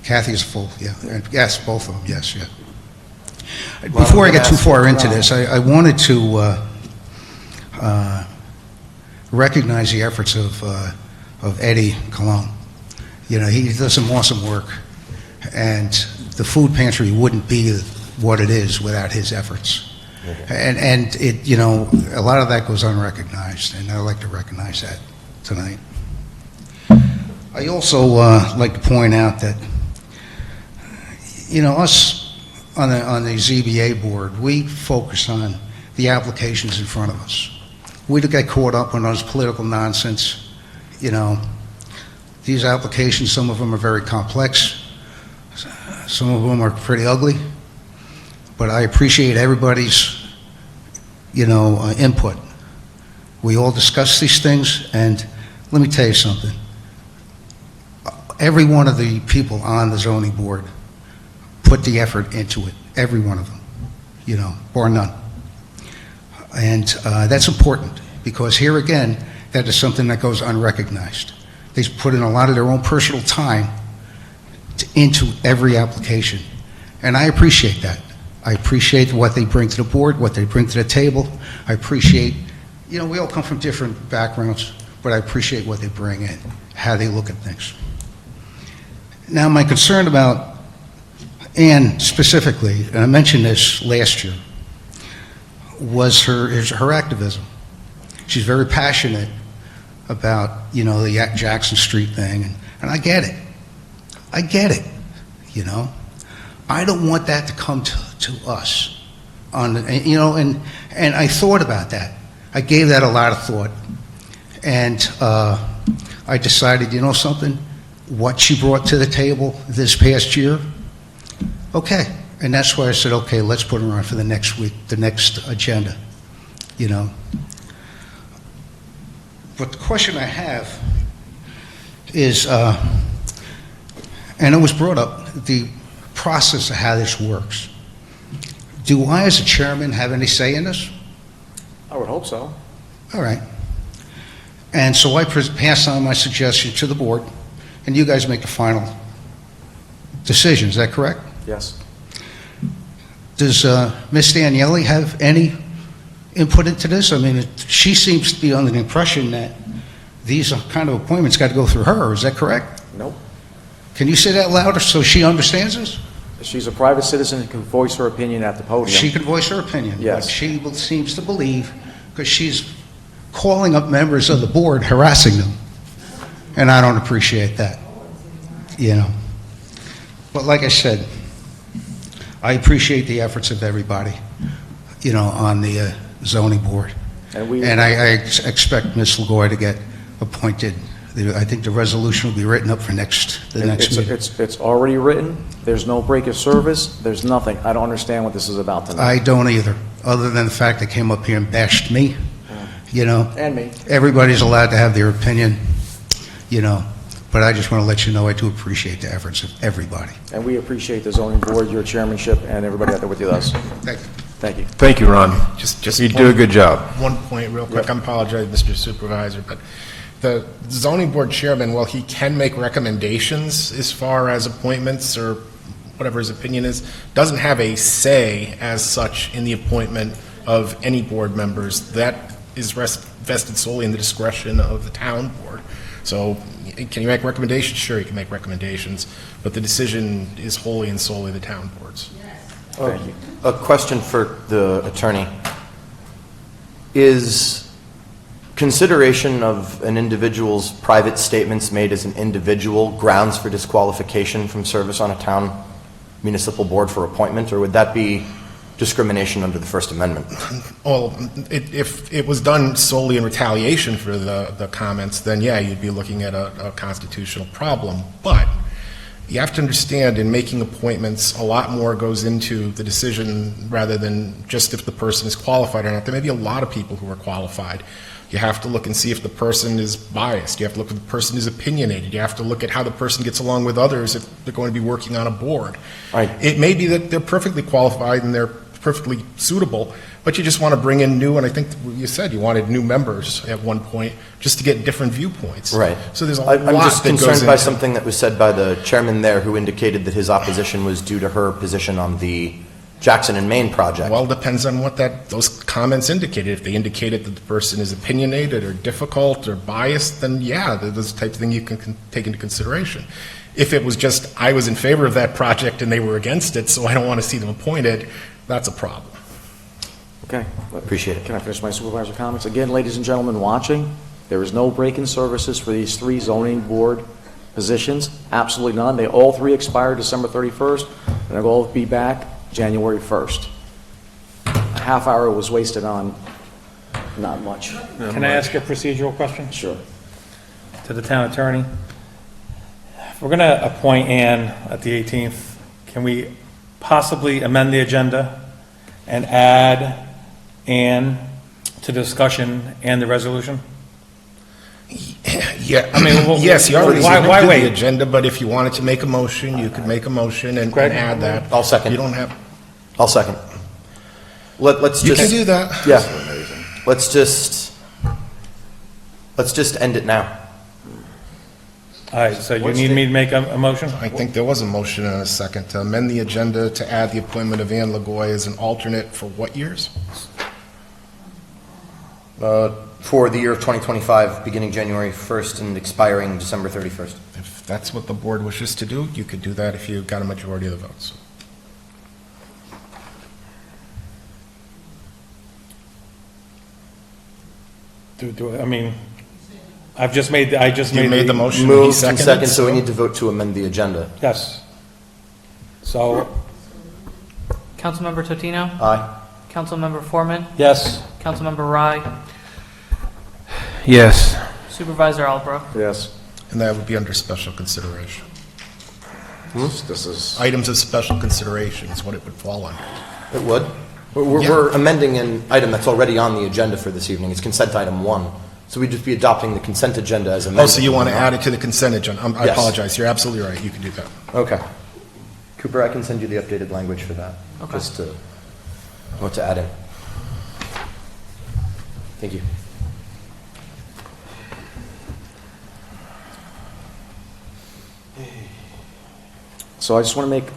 Speaker 16: Kathy's full, yeah. And yes, both of them, yes, yeah. Before I get too far into this, I wanted to recognize the efforts of Eddie Colon. You know, he does some awesome work, and the food pantry wouldn't be what it is without his efforts. And it, you know, a lot of that goes unrecognized, and I'd like to recognize that tonight. I also like to point out that, you know, us on the ZBA board, we focus on the applications in front of us. We don't get caught up on those political nonsense. You know, these applications, some of them are very complex, some of them are pretty ugly, but I appreciate everybody's, you know, input. We all discuss these things, and let me tell you something. Every one of the people on the zoning board put the effort into it, every one of them, you know, bar none. And that's important, because here again, that is something that goes unrecognized. They put in a lot of their own personal time into every application, and I appreciate that. I appreciate what they bring to the board, what they bring to the table. I appreciate, you know, we all come from different backgrounds, but I appreciate what they bring in, how they look at things. Now, my concern about Ann specifically, and I mentioned this last year, was her activism. She's very passionate about, you know, the Jackson Street thing, and I get it. I get it, you know. I don't want that to come to us, you know, and I thought about that. I gave that a lot of thought, and I decided, you know something, what she brought to the table this past year, okay, and that's why I said, okay, let's put her on for the next week, the next agenda, you know. But the question I have is, and it was brought up, the process of how this works. Do I, as a chairman, have any say in this?
Speaker 1: I would hope so.
Speaker 16: All right. And so I pass on my suggestion to the board, and you guys make the final decision. Is that correct?
Speaker 1: Yes.
Speaker 16: Does Ms. Daniele have any input into this? I mean, she seems to be under the impression that these kind of appointments got to go through her. Is that correct?
Speaker 1: Nope.
Speaker 16: Can you say that louder so she understands this?
Speaker 1: She's a private citizen and can voice her opinion at the podium.
Speaker 16: She can voice her opinion.
Speaker 1: Yes.
Speaker 16: But she seems to believe, because she's calling up members of the board, harassing them. And I don't appreciate that, you know. But like I said, I appreciate the efforts of everybody, you know, on the zoning board. And I expect Ms. LaGoy to get appointed. I think the resolution will be written up for the next meeting.
Speaker 1: It's already written. There's no break of service. There's nothing. I don't understand what this is about tonight.
Speaker 16: I don't either, other than the fact they came up here and bashed me, you know.
Speaker 1: And me.
Speaker 16: Everybody's allowed to have their opinion, you know, but I just want to let you know I do appreciate the efforts of everybody.
Speaker 1: And we appreciate the zoning board, your chairmanship, and everybody out there with you us.
Speaker 16: Thank you.
Speaker 1: Thank you.
Speaker 11: Thank you, Ron. You do a good job.
Speaker 12: One point real quick. I apologize, Mr. Supervisor, but the zoning board chairman, while he can make recommendations as far as appointments or whatever his opinion is, doesn't have a say as such in the appointment of any board members. That is vested solely in the discretion of the town board. So can you make recommendations? Sure, you can make recommendations, but the decision is wholly and solely the town board's.
Speaker 1: Thank you.
Speaker 2: A question for the attorney. Is consideration of an individual's private statements made as an individual grounds for disqualification from service on a town municipal board for appointment, or would that be discrimination under the First Amendment?
Speaker 12: Well, if it was done solely in retaliation for the comments, then yeah, you'd be looking at a constitutional problem. But you have to understand, in making appointments, a lot more goes into the decision rather than just if the person is qualified or not. There may be a lot of people who are qualified. You have to look and see if the person is biased. You have to look if the person is opinionated. You have to look at how the person gets along with others if they're going to be working on a board.
Speaker 2: Right.
Speaker 12: It may be that they're perfectly qualified and they're perfectly suitable, but you just want to bring in new, and I think you said you wanted new members at one point just to get different viewpoints.
Speaker 2: Right.
Speaker 12: So there's a
Speaker 2: I'm
Speaker 12: lot
Speaker 2: just
Speaker 12: that goes
Speaker 2: concerned by
Speaker 12: into-
Speaker 2: something that was said by the chairman there, who indicated that his opposition was due to her position on the Jackson and Maine project.
Speaker 12: Well, it depends on what those comments indicated. If they indicated that the person is opinionated or difficult or biased, then yeah, those types of things you can take into consideration. If it was just, I was in favor of that project and they were against it, so I don't want to see them appointed, that's a problem.
Speaker 1: Okay.
Speaker 2: Appreciate it.
Speaker 1: Can I finish my supervisor comments? Again, ladies and gentlemen watching, there is no break-in services for these 3 zoning board positions. Absolutely none. They all 3 expire December 31st, and they'll all be back January 1st. A half hour was wasted on not much.
Speaker 13: Can I ask a procedural question?
Speaker 1: Sure.
Speaker 13: To the town attorney? If we're going to appoint Ann at the 18th, can we possibly amend the agenda and add Ann to discussion and the resolution?
Speaker 12: Yeah, I mean, yes, you already
Speaker 13: why
Speaker 12: did
Speaker 13: wait?
Speaker 12: the agenda, but if you wanted to make a motion, you could make a motion and add that.
Speaker 2: I'll second.
Speaker 12: You don't have,
Speaker 2: I'll second. Let's
Speaker 12: you
Speaker 2: just...
Speaker 12: can do that.
Speaker 2: Yeah. Let's just end it now.
Speaker 13: All right, so you need me to make a motion?
Speaker 12: I think there was a motion and a second to amend the agenda to add the appointment of Ann LaGoy as an alternate for what years?
Speaker 2: For the year of 2025, beginning January 1st and expiring December 31st.
Speaker 12: If that's what the board wishes to do, you could do that if you got a majority of the votes.
Speaker 13: I mean, I just made
Speaker 12: the motion.
Speaker 2: Moved and second, so we need to vote to amend the agenda.
Speaker 13: Yes. So,
Speaker 3: Councilmember Totino?
Speaker 2: Aye.
Speaker 3: Councilmember Foreman?
Speaker 13: yes.
Speaker 3: Councilmember Rye?
Speaker 11: Yes.
Speaker 3: Supervisor Albrook?
Speaker 1: Yes.
Speaker 12: And that would be under special consideration.
Speaker 1: This is...
Speaker 12: Items of special consideration is what it would fall under.
Speaker 2: It would? We're amending an item that's already on the agenda for this evening. It's consent item 1. So we'd just be adopting the consent agenda as amended.
Speaker 12: Oh, so you want to add it to the consent agenda? I
Speaker 2: Yes.
Speaker 12: apologize. You're absolutely right. You can do that.
Speaker 2: Okay. Cooper, I can send you the updated language for that.
Speaker 3: Okay.
Speaker 2: Just to, what to add in. Thank you.
Speaker 1: So I just want to make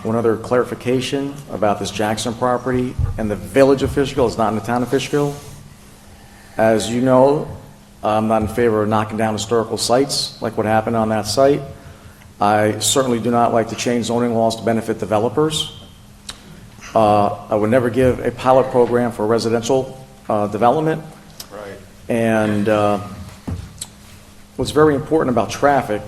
Speaker 1: one other clarification about this Jackson property and the village of Fishkill. It's not in the town of Fishkill. As you know, I'm not in favor of knocking down historical sites like what happened on that site. I certainly do not like to change zoning laws to benefit developers. I would never give a pilot program for residential development.
Speaker 2: Right.
Speaker 1: And what's very important about traffic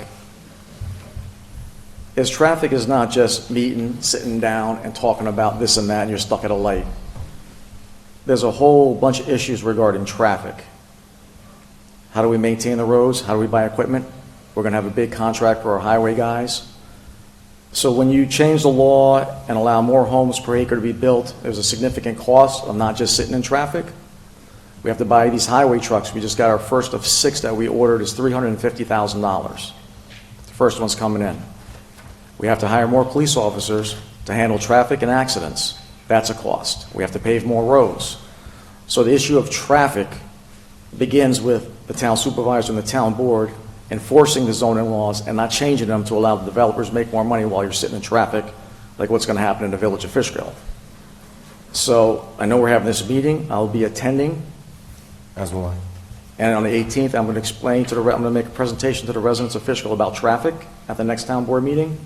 Speaker 1: is not just meeting, sitting down, and talking about this and that, and you're stuck at a light. There's a whole bunch of issues regarding traffic. How do we maintain the roads? How do we buy equipment? We're going to have a big contract for our highway guys. So when you change the law and allow more homes per acre to be built, there's a significant cost of not just sitting in traffic. We have to buy these highway trucks. We just got our first of 6 that we ordered is $350,000. The first one's coming in. We have to hire more police officers to handle traffic and accidents. That's a cost. We have to pave more roads. So the issue of traffic begins with the town supervisor and the town board enforcing the zoning laws and not changing them to allow the developers to make more money while you're sitting in traffic, like what's going to happen in the village of Fishkill. So I know we're having this meeting. I'll be attending.
Speaker 2: As will I.
Speaker 1: And on the 18th, I'm going to explain to I'm going to make a presentation to the residents of Fishkill about traffic at the next town board meeting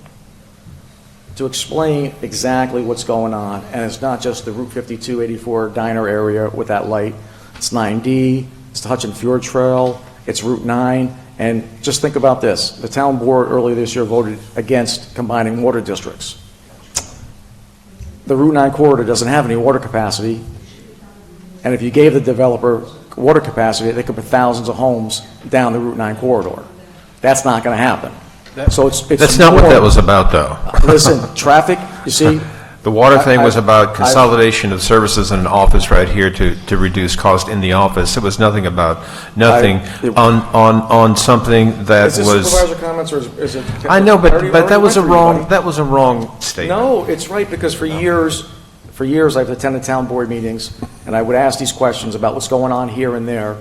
Speaker 1: to explain exactly what's going on. And it's not just the Route 52, 84 diner area with that light. It's 9D, it's the Hudson Fjord Trail, it's Route 9. And just think about this. The town board earlier this year voted against combining water districts. The Route 9 corridor doesn't have any water capacity. And if you gave the developer water capacity, they could put thousands of homes down the Route 9 corridor. That's not going to happen. So it's
Speaker 11: That's not what that was about, though.
Speaker 1: Listen, traffic, you see.
Speaker 11: The water thing was about consolidation of services in an office right here to reduce cost in the office. It was nothing about, on something that
Speaker 1: Is this
Speaker 11: was.
Speaker 1: supervisor comments or is it?
Speaker 11: I know, but that was a
Speaker 1: everybody.
Speaker 11: wrong statement.
Speaker 1: No, it's right, because for years I've attended town board meetings, and I would ask these questions about what's going on here and there,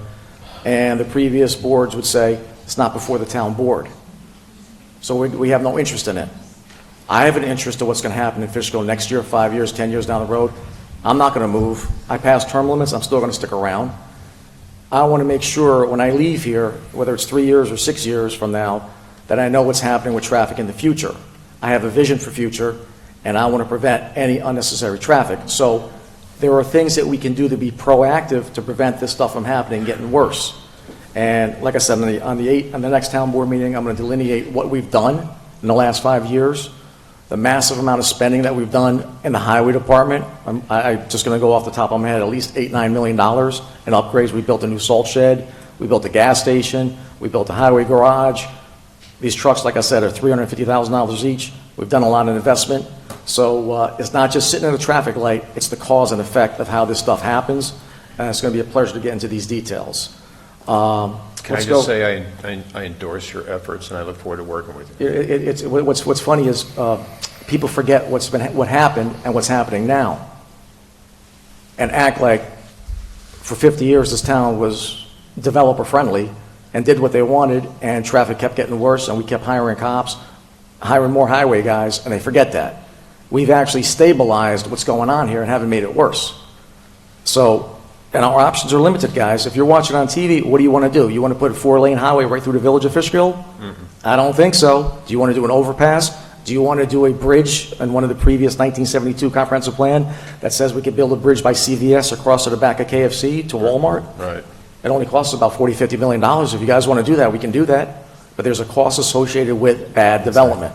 Speaker 1: and the previous boards would say, it's not before the town board. So we have no interest in it. I have an interest in what's going to happen in Fishkill next year, 5 years, 10 years down the road. I'm not going to move. I passed term limits. I'm still going to stick around. I want to make sure when I leave here, whether it's 3 years or 6 years from now, that I know what's happening with traffic in the future. I have a vision for future, and I want to prevent any unnecessary traffic. So there are things that we can do to be proactive to prevent this stuff from happening, getting worse. And like I said, on the next town board meeting, I'm going to delineate what we've done in the last 5 years, the massive amount of spending that we've done in the highway department. I'm just going to go off the top of my head, at least $8-9 million in upgrades. We built a new salt shed. We built a gas station. We built a highway garage. These trucks, like I said, are $350,000 each. We've done a lot of investment. So it's not just sitting at a traffic light. It's the cause and effect of how this stuff happens. And it's going to be a pleasure to get into these details.
Speaker 11: Can I just say I endorse your efforts, and I look forward to working with you.
Speaker 1: What's funny is people forget what happened and what's happening now, and act like for 50 years this town was developer friendly and did what they wanted, and traffic kept getting worse, and we kept hiring cops, hiring more highway guys, and they forget that. We've actually stabilized what's going on here and haven't made it worse. So. And our options are limited, guys. If you're watching on TV, what do you want to do? You want to put a 4-lane highway right through the village of Fishkill? Mm-hmm. I don't think so. Do you want to do an overpass? Do you want to do a bridge in one of the previous 1972 comprehensive plan that says we could build a bridge by CVS across to the back of KFC to Walmart?
Speaker 11: Right.
Speaker 1: It only costs about $40-50 million. If you guys want to do that, we can do that. But there's a cost associated with bad development.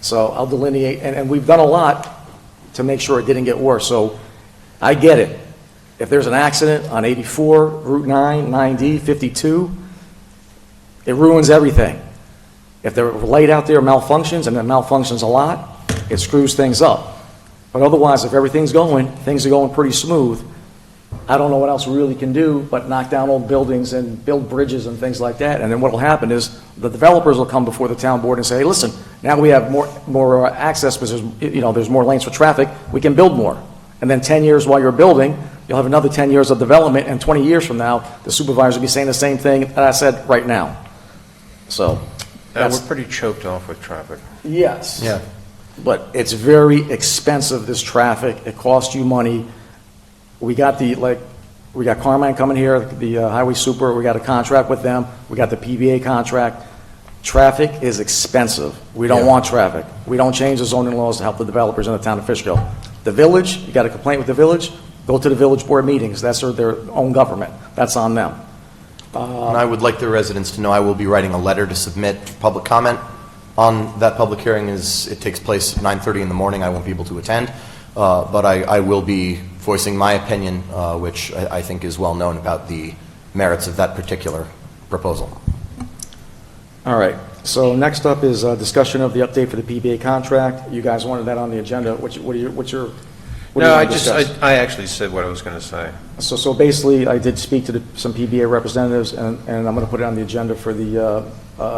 Speaker 1: So I'll delineate, and we've done a lot to make sure it didn't get worse. So I get it. If there's an accident on 84, Route 9, 9D, 52, it ruins everything. If the light out there malfunctions, and it malfunctions a lot, it screws things up. But otherwise, if everything's going, things are going pretty smooth, I don't know what else we really can do but knock down old buildings and build bridges and things like that. And then what will happen is the developers will come before the town board and say, hey, listen, now we have more access because there's more lanes for traffic, we can build more. And then 10 years while you're building, you'll have another 10 years of development, and 20 years from now, the supervisor will be saying the same thing that I said right now. So
Speaker 11: we're pretty choked off with traffic.
Speaker 1: Yes.
Speaker 2: Yeah.
Speaker 1: But it's very expensive, this traffic. It costs you money. We got Carmine coming here, the highway super. We got a contract with them. We got the PBA contract. Traffic is expensive. We don't want traffic. We don't change the zoning laws to help the developers in the town of Fishkill. The village, you got a complaint with the village, go to the village board meetings. That's their own government. That's on them.
Speaker 2: And I would like the residents to know I will be writing a letter to submit public comment on that public hearing. It takes place at 9:30 in the morning. I won't be able to attend, but I will be voicing my opinion, which I think is well known about the merits of that particular proposal.
Speaker 1: All right, so next up is discussion of the update for the PBA contract. You guys wanted that on the agenda. What do you want to discuss?
Speaker 11: I actually said what I was going to say.
Speaker 1: So basically, I did speak to some PBA representatives, and I'm going to put it on the agenda for the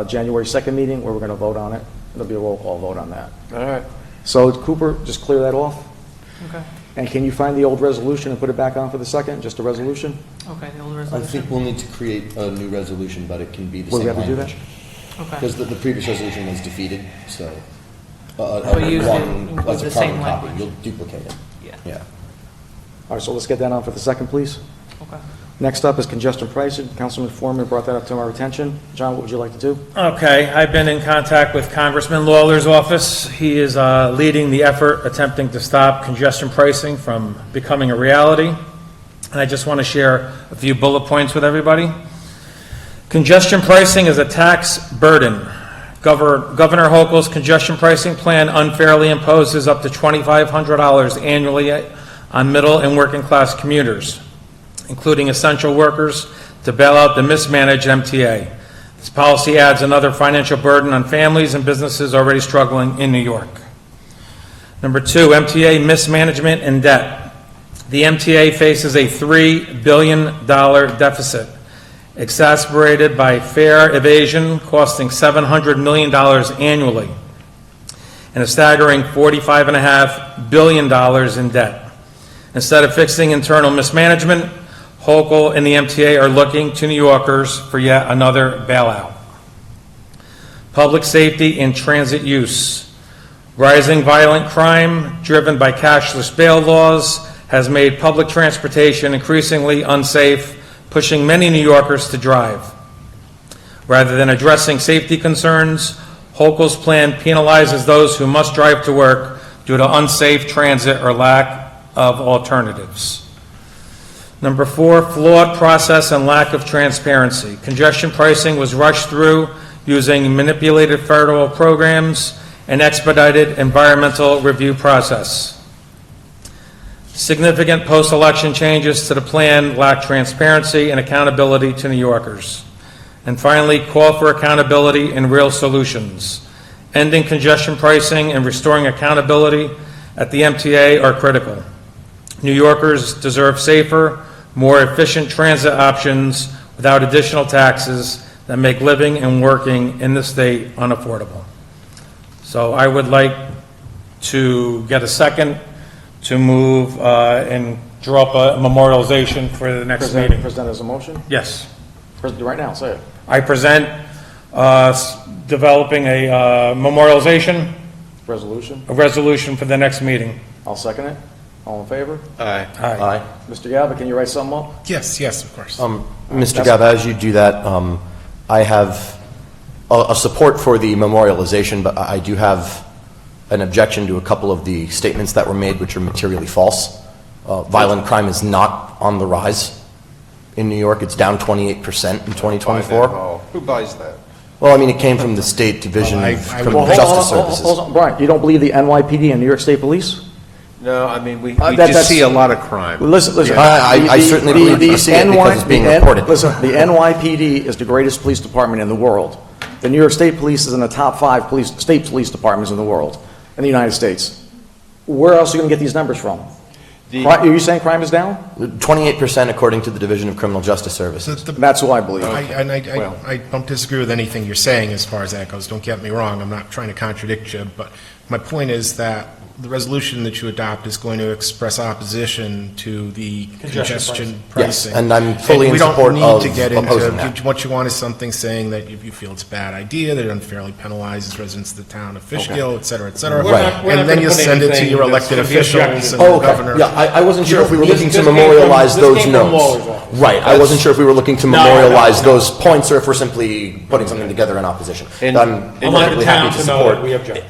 Speaker 1: January 2nd meeting, where we're going to vote on it. There'll be a roll call vote on that.
Speaker 11: All right.
Speaker 1: So Cooper, just clear that off.
Speaker 3: Okay.
Speaker 1: And can you find the old resolution and put it back on for the second, just a resolution?
Speaker 3: Okay, the old
Speaker 2: I
Speaker 3: resolution.
Speaker 2: think we'll need to create a new resolution, but it can be the
Speaker 1: Will
Speaker 2: same
Speaker 1: we have to do that?
Speaker 2: language.
Speaker 3: Okay.
Speaker 2: Because the previous resolution was defeated, so.
Speaker 3: We used it with
Speaker 2: as a
Speaker 3: the same
Speaker 2: carbon copy,
Speaker 3: language.
Speaker 2: you'll duplicate it.
Speaker 3: Yeah.
Speaker 2: Yeah.
Speaker 1: All right, so let's get that on for the second, please.
Speaker 3: Okay.
Speaker 1: Next up is congestion pricing. Councilman Foreman brought that up to our attention. John, what would you like to do?
Speaker 13: Okay, I've been in contact with Congressman Lawler's office. He is leading the effort attempting to stop congestion pricing from becoming a reality. And I just want to share a few bullet points with everybody. Congestion pricing is a tax burden. Governor Hochul's congestion pricing plan unfairly imposes up to $2,500 annually on middle and working class commuters, including essential workers, to bail out the mismanaged MTA. This policy adds another financial burden on families and businesses already struggling in New York. Number two, MTA mismanagement and debt. The MTA faces a $3 billion deficit, exacerbated by fare evasion costing $700 million annually, and a staggering $45.5 billion in debt. Instead of fixing internal mismanagement, Hochul and the MTA are looking to New Yorkers for yet another bailout. Public safety and transit use. Rising violent crime driven by cashless bail laws has made public transportation increasingly unsafe, pushing many New Yorkers to drive. Rather than addressing safety concerns, Hochul's plan penalizes those who must drive to work due to unsafe transit or lack of alternatives. Number four, flawed process and lack of transparency. Congestion pricing was rushed through using manipulated federal programs and expedited environmental review process. Significant post-election changes to the plan lack transparency and accountability to New Yorkers. And finally, call for accountability and real solutions. Ending congestion pricing and restoring accountability at the MTA are critical. New Yorkers deserve safer, more efficient transit options without additional taxes that make living and working in the state unaffordable. So I would like to get a second to move and draw up a memorialization for the next meeting.
Speaker 1: Present as a motion?
Speaker 13: Yes.
Speaker 1: Right now, say it.
Speaker 13: I present developing a memorialization,
Speaker 1: Resolution?
Speaker 13: a resolution for the next meeting.
Speaker 1: I'll second it. All in favor?
Speaker 11: Aye.
Speaker 2: Aye.
Speaker 1: Mr. Galba, can you write something up?
Speaker 12: Yes, of course.
Speaker 2: Mr. Gaba, as you do that, I have a support for the memorialization, but I do have an objection to a couple of the statements that were made, which are materially false. Violent crime is not on the rise in New York. It's down 28% in 2024.
Speaker 11: Who buys that?
Speaker 2: Well, I mean, it came from the State Division of Criminal
Speaker 1: Well,
Speaker 2: Justice Services.
Speaker 1: hold on. Brian, you don't believe the NYPD and New York State Police?
Speaker 11: No, I mean, we
Speaker 1: that's-
Speaker 11: just see a lot of crime.
Speaker 1: Listen.
Speaker 2: I certainly believe you see it because it's being reported.
Speaker 1: Listen, the NYPD is the greatest police department in the world. The New York State Police is in the top 5 state police departments in the world, in the United States. Where else are you going to get these numbers from? Are you saying crime is down?
Speaker 2: 28% according to the Division of Criminal Justice Services.
Speaker 1: That's what I believe.
Speaker 12: I don't disagree with anything you're saying as far as that goes. Don't get me wrong. I'm not trying to contradict you, but my point is that the resolution that you adopt is going to express opposition to the congestion pricing.
Speaker 2: Yes, and I'm fully in support of
Speaker 12: We don't need to get
Speaker 2: opposing
Speaker 12: into,
Speaker 2: that.
Speaker 12: what you want is something saying that you feel it's a bad idea, that it unfairly penalizes residents of the town of Fishkill, et cetera, et cetera.
Speaker 2: We're not
Speaker 12: And then you send it to your elected officials and the
Speaker 2: Oh, okay.
Speaker 12: governor.
Speaker 2: Yeah, I wasn't sure if we were looking to memorialize those notes. Right, I wasn't sure if we were looking to memorialize those points or if we're simply putting something together in opposition. I'm perfectly happy to support.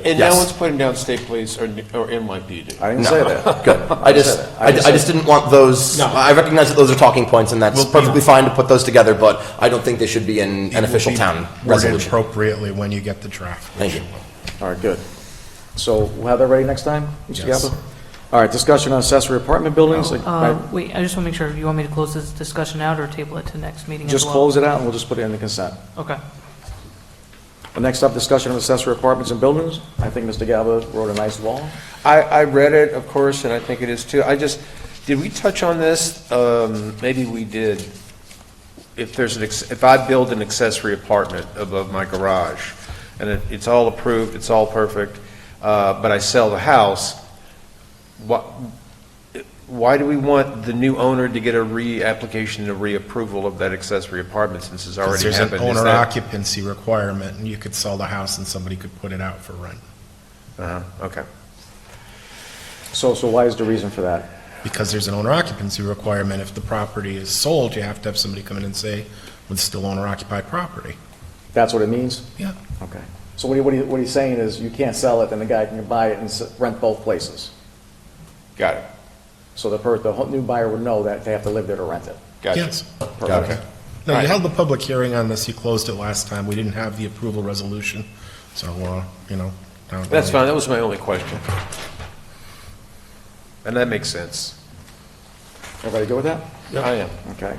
Speaker 11: And no one's putting down state police or Or NYPD.
Speaker 1: I didn't
Speaker 2: No.
Speaker 1: say that.
Speaker 2: Good. I just didn't want those,
Speaker 11: No.
Speaker 2: I recognize that those are talking points, and that's
Speaker 12: Well,
Speaker 2: perfectly fine to put those together, but I don't think they should be in
Speaker 12: It
Speaker 2: an
Speaker 12: will
Speaker 2: official
Speaker 12: be
Speaker 2: town
Speaker 12: worded
Speaker 2: resolution.
Speaker 12: appropriately when you get the draft.
Speaker 2: Thank you.
Speaker 1: All right, good. So we'll have that ready next time, Mr.
Speaker 12: Yes.
Speaker 1: Gallo? All right, discussion on accessory apartment buildings.
Speaker 3: Wait, I just want to make sure, you want me to close this discussion out or table it to next meeting as
Speaker 1: Just
Speaker 3: well?
Speaker 1: close it out and we'll just put it in the consent.
Speaker 3: Okay.
Speaker 1: Next up, discussion of accessory apartments and buildings. I think Mr. Gallo wrote a nice law.
Speaker 11: I read it, of course, and I think it is too. Did we touch on this? Maybe we did. If I build an accessory apartment above my garage, and it's all approved, it's all perfect, but I sell the house, why do we want the new owner to get a reapplication, a reapproval of that accessory apartment since it's already
Speaker 12: There's
Speaker 11: happened?
Speaker 12: an
Speaker 11: Is
Speaker 12: owner
Speaker 11: that-
Speaker 12: occupancy requirement, and you could sell the house and somebody could put it out for rent.
Speaker 11: Okay.
Speaker 1: So why is the reason for that?
Speaker 12: Because there's an owner occupancy requirement. If the property is sold, you have to have somebody come in and say, well, it's still owner occupied property.
Speaker 1: That's what it means?
Speaker 12: Yeah.
Speaker 1: Okay. So what he's saying is you can't sell it, then the guy can buy it and rent both places.
Speaker 11: Got it.
Speaker 1: So the whole new buyer would know that they have to live there to rent it.
Speaker 11: Gotcha.
Speaker 12: Yes.
Speaker 1: Perfect.
Speaker 2: Okay.
Speaker 12: No,
Speaker 11: Right.
Speaker 12: you held the public hearing on this, you closed it last time, we didn't have the approval resolution, so, now.
Speaker 11: That's fine, that was my only question. And that makes sense.
Speaker 1: Everybody good with that?
Speaker 11: I am.
Speaker 1: Okay.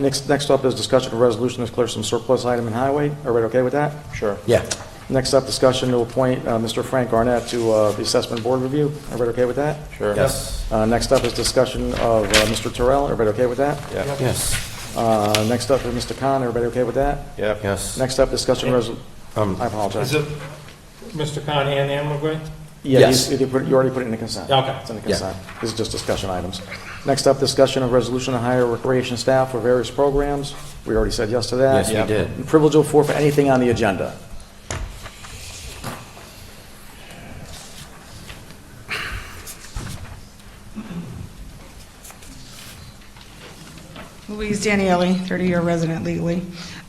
Speaker 1: Next up is discussion of resolution to declare some surplus item in highway. Everybody okay with that?
Speaker 11: Sure.
Speaker 2: Yeah.
Speaker 1: Next up, discussion to appoint Mr. Frank Garnett to the assessment board review. Everybody okay with that?
Speaker 11: Sure.
Speaker 2: Yes.
Speaker 1: Next up is discussion of Mr. Terrell. Everybody okay with that?
Speaker 11: Yeah.
Speaker 2: Yes.
Speaker 1: Next up is Mr. Khan. Everybody okay with that?
Speaker 11: Yep.
Speaker 2: Yes.
Speaker 1: Next up, discussion I apologize.
Speaker 13: Is it Mr. Khan and Amagway?
Speaker 1: Yeah,
Speaker 2: Yes.
Speaker 1: you already put it in the consent.
Speaker 13: Okay.
Speaker 1: It's in the consent. This is just discussion items. Next up, discussion of resolution to hire recreation staff for various programs. We already said yes to that.
Speaker 2: Yes, we did.
Speaker 1: And privilege of floor for anything on the agenda.
Speaker 14: Louise Daniele, 30-year resident legally.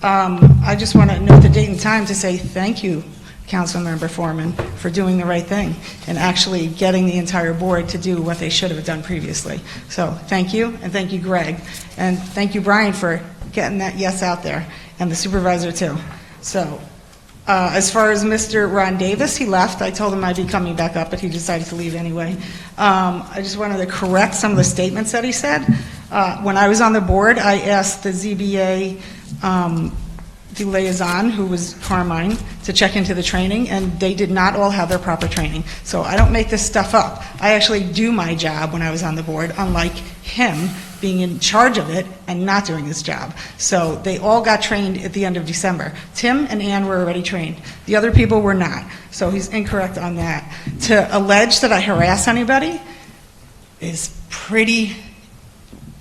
Speaker 14: I just want to note the date and time to say thank you, Councilmember Foreman, for doing the right thing and actually getting the entire board to do what they should have done previously. So thank you, and thank you, Greg. And thank you, Brian, for getting that yes out there, and the supervisor, too. So as far as Mr. Ron Davis, he left. I told him I'd be coming back up, but he decided to leave anyway. I just wanted to correct some of the statements that he said. When I was on the board, I asked the ZBA, the liaison, who was Carmine, to check into the training, and they did not all have their proper training. So I don't make this stuff up. I actually do my job when I was on the board, unlike him being in charge of it and not doing his job. So they all got trained at the end of December. Tim and Ann were already trained. The other people were not. So he's incorrect on that. To allege that I harass anybody is pretty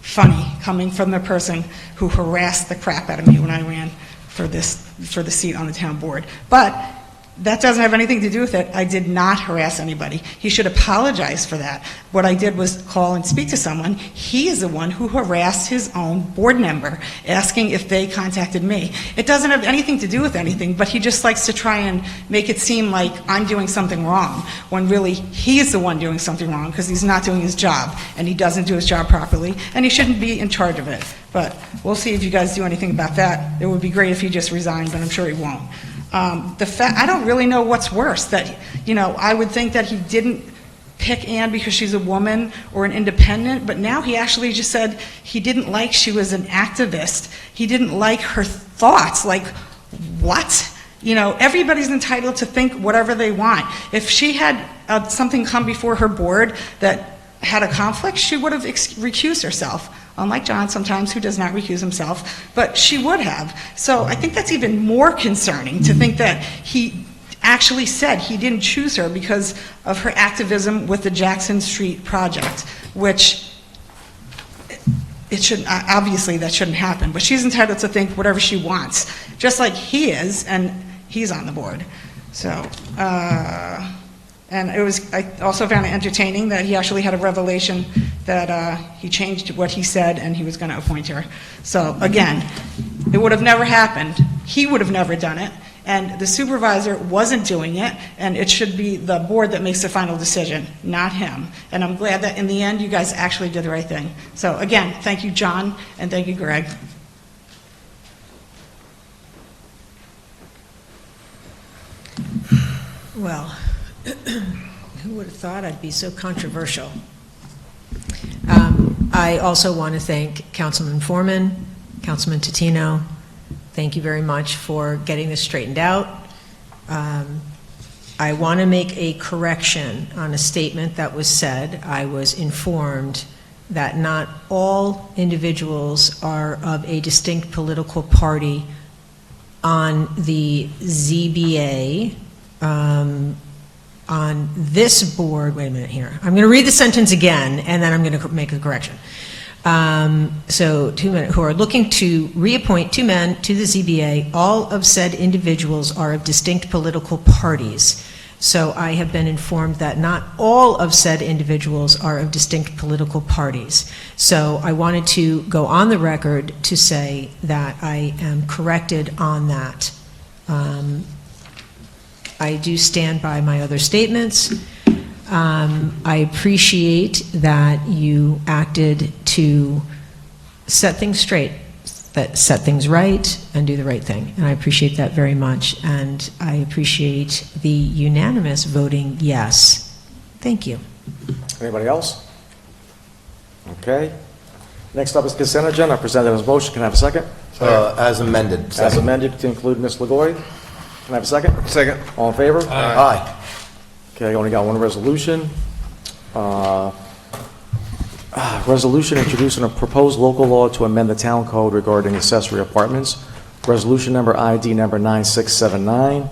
Speaker 14: funny, coming from the person who harassed the crap out of me when I ran for the seat on the town board. But that doesn't have anything to do with it. I did not harass anybody. He should apologize for that. What I did was call and speak to someone. He is the one who harassed his own board member, asking if they contacted me. It doesn't have anything to do with anything, but he just likes to try and make it seem like I'm doing something wrong, when really he is the one doing something wrong, because he's not doing his job, and he doesn't do his job properly, and he shouldn't be in charge of it. But we'll see if you guys do anything about that. It would be great if he just resigned, but I'm sure he won't. I don't really know what's worse, that, I would think that he didn't pick Ann because she's a woman or an independent, but now he actually just said he didn't like she was an activist. He didn't like her thoughts. Like, what? Everybody's entitled to think whatever they want. If she had something come before her board that had a conflict, she would have recused herself. Unlike John sometimes, who does not recuse himself, but she would have. So I think that's even more concerning, to think that he actually said he didn't choose her because of her activism with the Jackson Street project, which it shouldn't, obviously that shouldn't happen, but she's entitled to think whatever she wants, just like he is, and he's on the board. So, and I also found it entertaining that he actually had a revelation that he changed what he said and he was going to appoint her. So again, it would have never happened. He would have never done it. and the supervisor wasn't doing it, and it should be the board that makes the final decision, not him. And I'm glad that in the end, you guys actually did the right thing. So again, thank you, John, and thank you, Greg.
Speaker 8: Well, who would have thought I'd be so controversial? I also want to thank Councilman Foreman, Councilman Tatino. Thank you very much for getting this straightened out. I want to make a correction on a statement that was said. I was informed that not all individuals are of a distinct political party on the ZBA. On this board, wait a minute here. I'm going to read the sentence again, and then I'm going to make a correction. So, 2 men who are looking to reappoint 2 men to the ZBA, all of said individuals are of distinct political parties. So I have been informed that not all of said individuals are of distinct political parties. So I wanted to go on the record to say that I am corrected on that. I do stand by my other statements. I appreciate that you acted to set things straight, that set things right and do the right thing. And I appreciate that very much. And I appreciate the unanimous voting yes. Thank you.
Speaker 1: Anybody else? Okay. Next up is consent agenda. Presented as motion. Can I have a second?
Speaker 2: As amended.
Speaker 1: As amended to include Ms. LaGoy. Can I have a second?
Speaker 2: Second.
Speaker 1: All in favor?
Speaker 2: Aye.
Speaker 1: Okay, I only got one resolution. Resolution introducing a proposed local law to amend the town code regarding accessory apartments. Resolution number ID number 9679.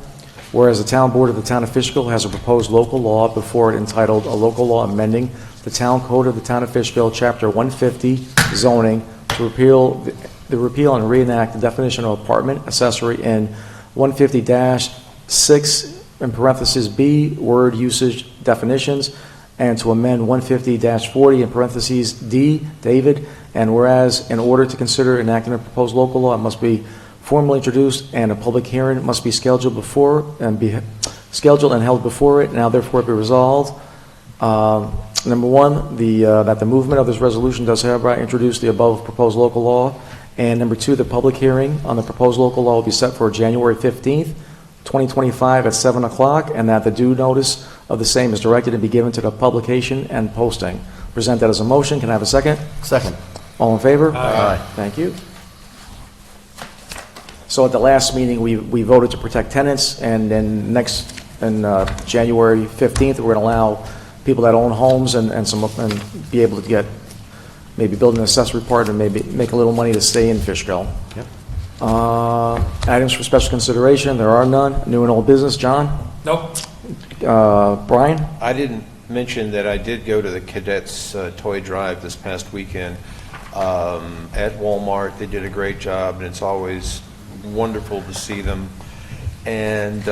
Speaker 1: Whereas the town board of the town of Fishkill has a proposed local law before it entitled a local law amending the town code of the town of Fishkill, chapter 150, zoning, to repeal and reenact the definition of apartment accessory in 150-6 in parentheses B, word usage definitions, and to amend 150-40 in parentheses D, David, and whereas in order to consider enacting a proposed local law, it must be formally introduced and a public hearing must be scheduled and held before it, now therefore be resolved. Number one, that the movement of this resolution does hereby introduce the above proposed local law. And number two, the public hearing on the proposed local law will be set for January 15th, 2025 at 7 o'clock, and that the due notice of the same is directed to be given to the publication and posting. Present that as a motion. Can I have a second?
Speaker 2: Second.
Speaker 1: All in favor?
Speaker 2: Aye.
Speaker 1: Thank you. So at the last meeting, we voted to protect tenants, and then January 15th, we're going to allow people that own homes and be able to get, maybe build an accessory part and maybe make a little money to stay in Fishkill.
Speaker 2: Yep.
Speaker 1: Items for special consideration, there are none. New and old business, John?
Speaker 13: Nope.
Speaker 1: Brian?
Speaker 11: I didn't mention that I did go to the Cadets Toy Drive this past weekend at Walmart. They did a great job, and it's always wonderful to see them. And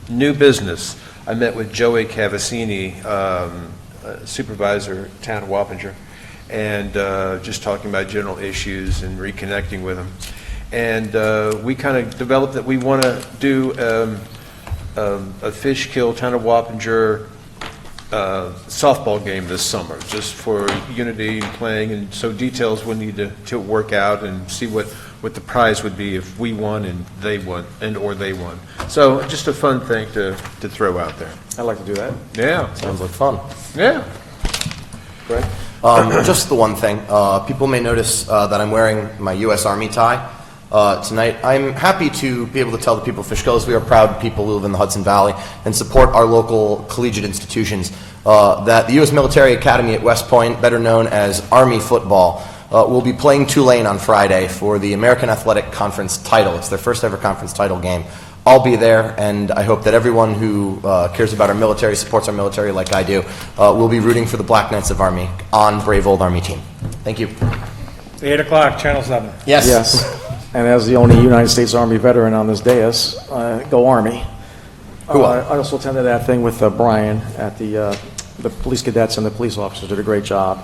Speaker 11: new business, I met with Joey Cavassini, supervisor, town of Wappinger, and just talking about general issues and reconnecting with him. And we kind of developed that we want to do a Fishkill, town of Wappinger softball game this summer, just for unity and playing, and so details we need to work out and see what the prize would be if we won and they won, or they won. So just a fun thing to throw out there.
Speaker 1: I'd like to do that.
Speaker 11: Yeah.
Speaker 2: Sounds like fun.
Speaker 11: Yeah.
Speaker 1: Greg?
Speaker 2: Just the one thing. People may notice that I'm wearing my U.S. Army tie tonight. I'm happy to be able to tell the people of Fishkill, as we are proud people who live in the Hudson Valley and support our local collegiate institutions, that the U.S. Military Academy at West Point, better known as Army football, will be playing Tulane on Friday for the American Athletic Conference title. It's their first ever conference title game. I'll be there, and I hope that everyone who cares about our military, supports our military like I do, will be rooting for the Black Knights of Army on brave old Army team. Thank you.
Speaker 13: 8 o'clock, Channel 7.
Speaker 2: Yes.
Speaker 1: Yes. And as the only United States Army veteran on this dais, go Army. I also attended that thing with Brian at the police cadets and the police officers did a great job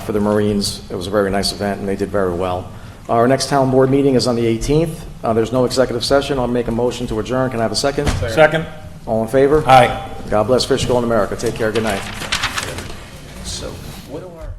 Speaker 1: for the Marines. It was a very nice event, and they did very well. Our next town board meeting is on the 18th. There's no executive session. I'll make a motion to adjourn. Can I have a second?
Speaker 13: Second?
Speaker 1: All in favor?
Speaker 13: Aye.
Speaker 1: God bless Fishkill and America. Take care. Good night.
Speaker 2: So, what do our...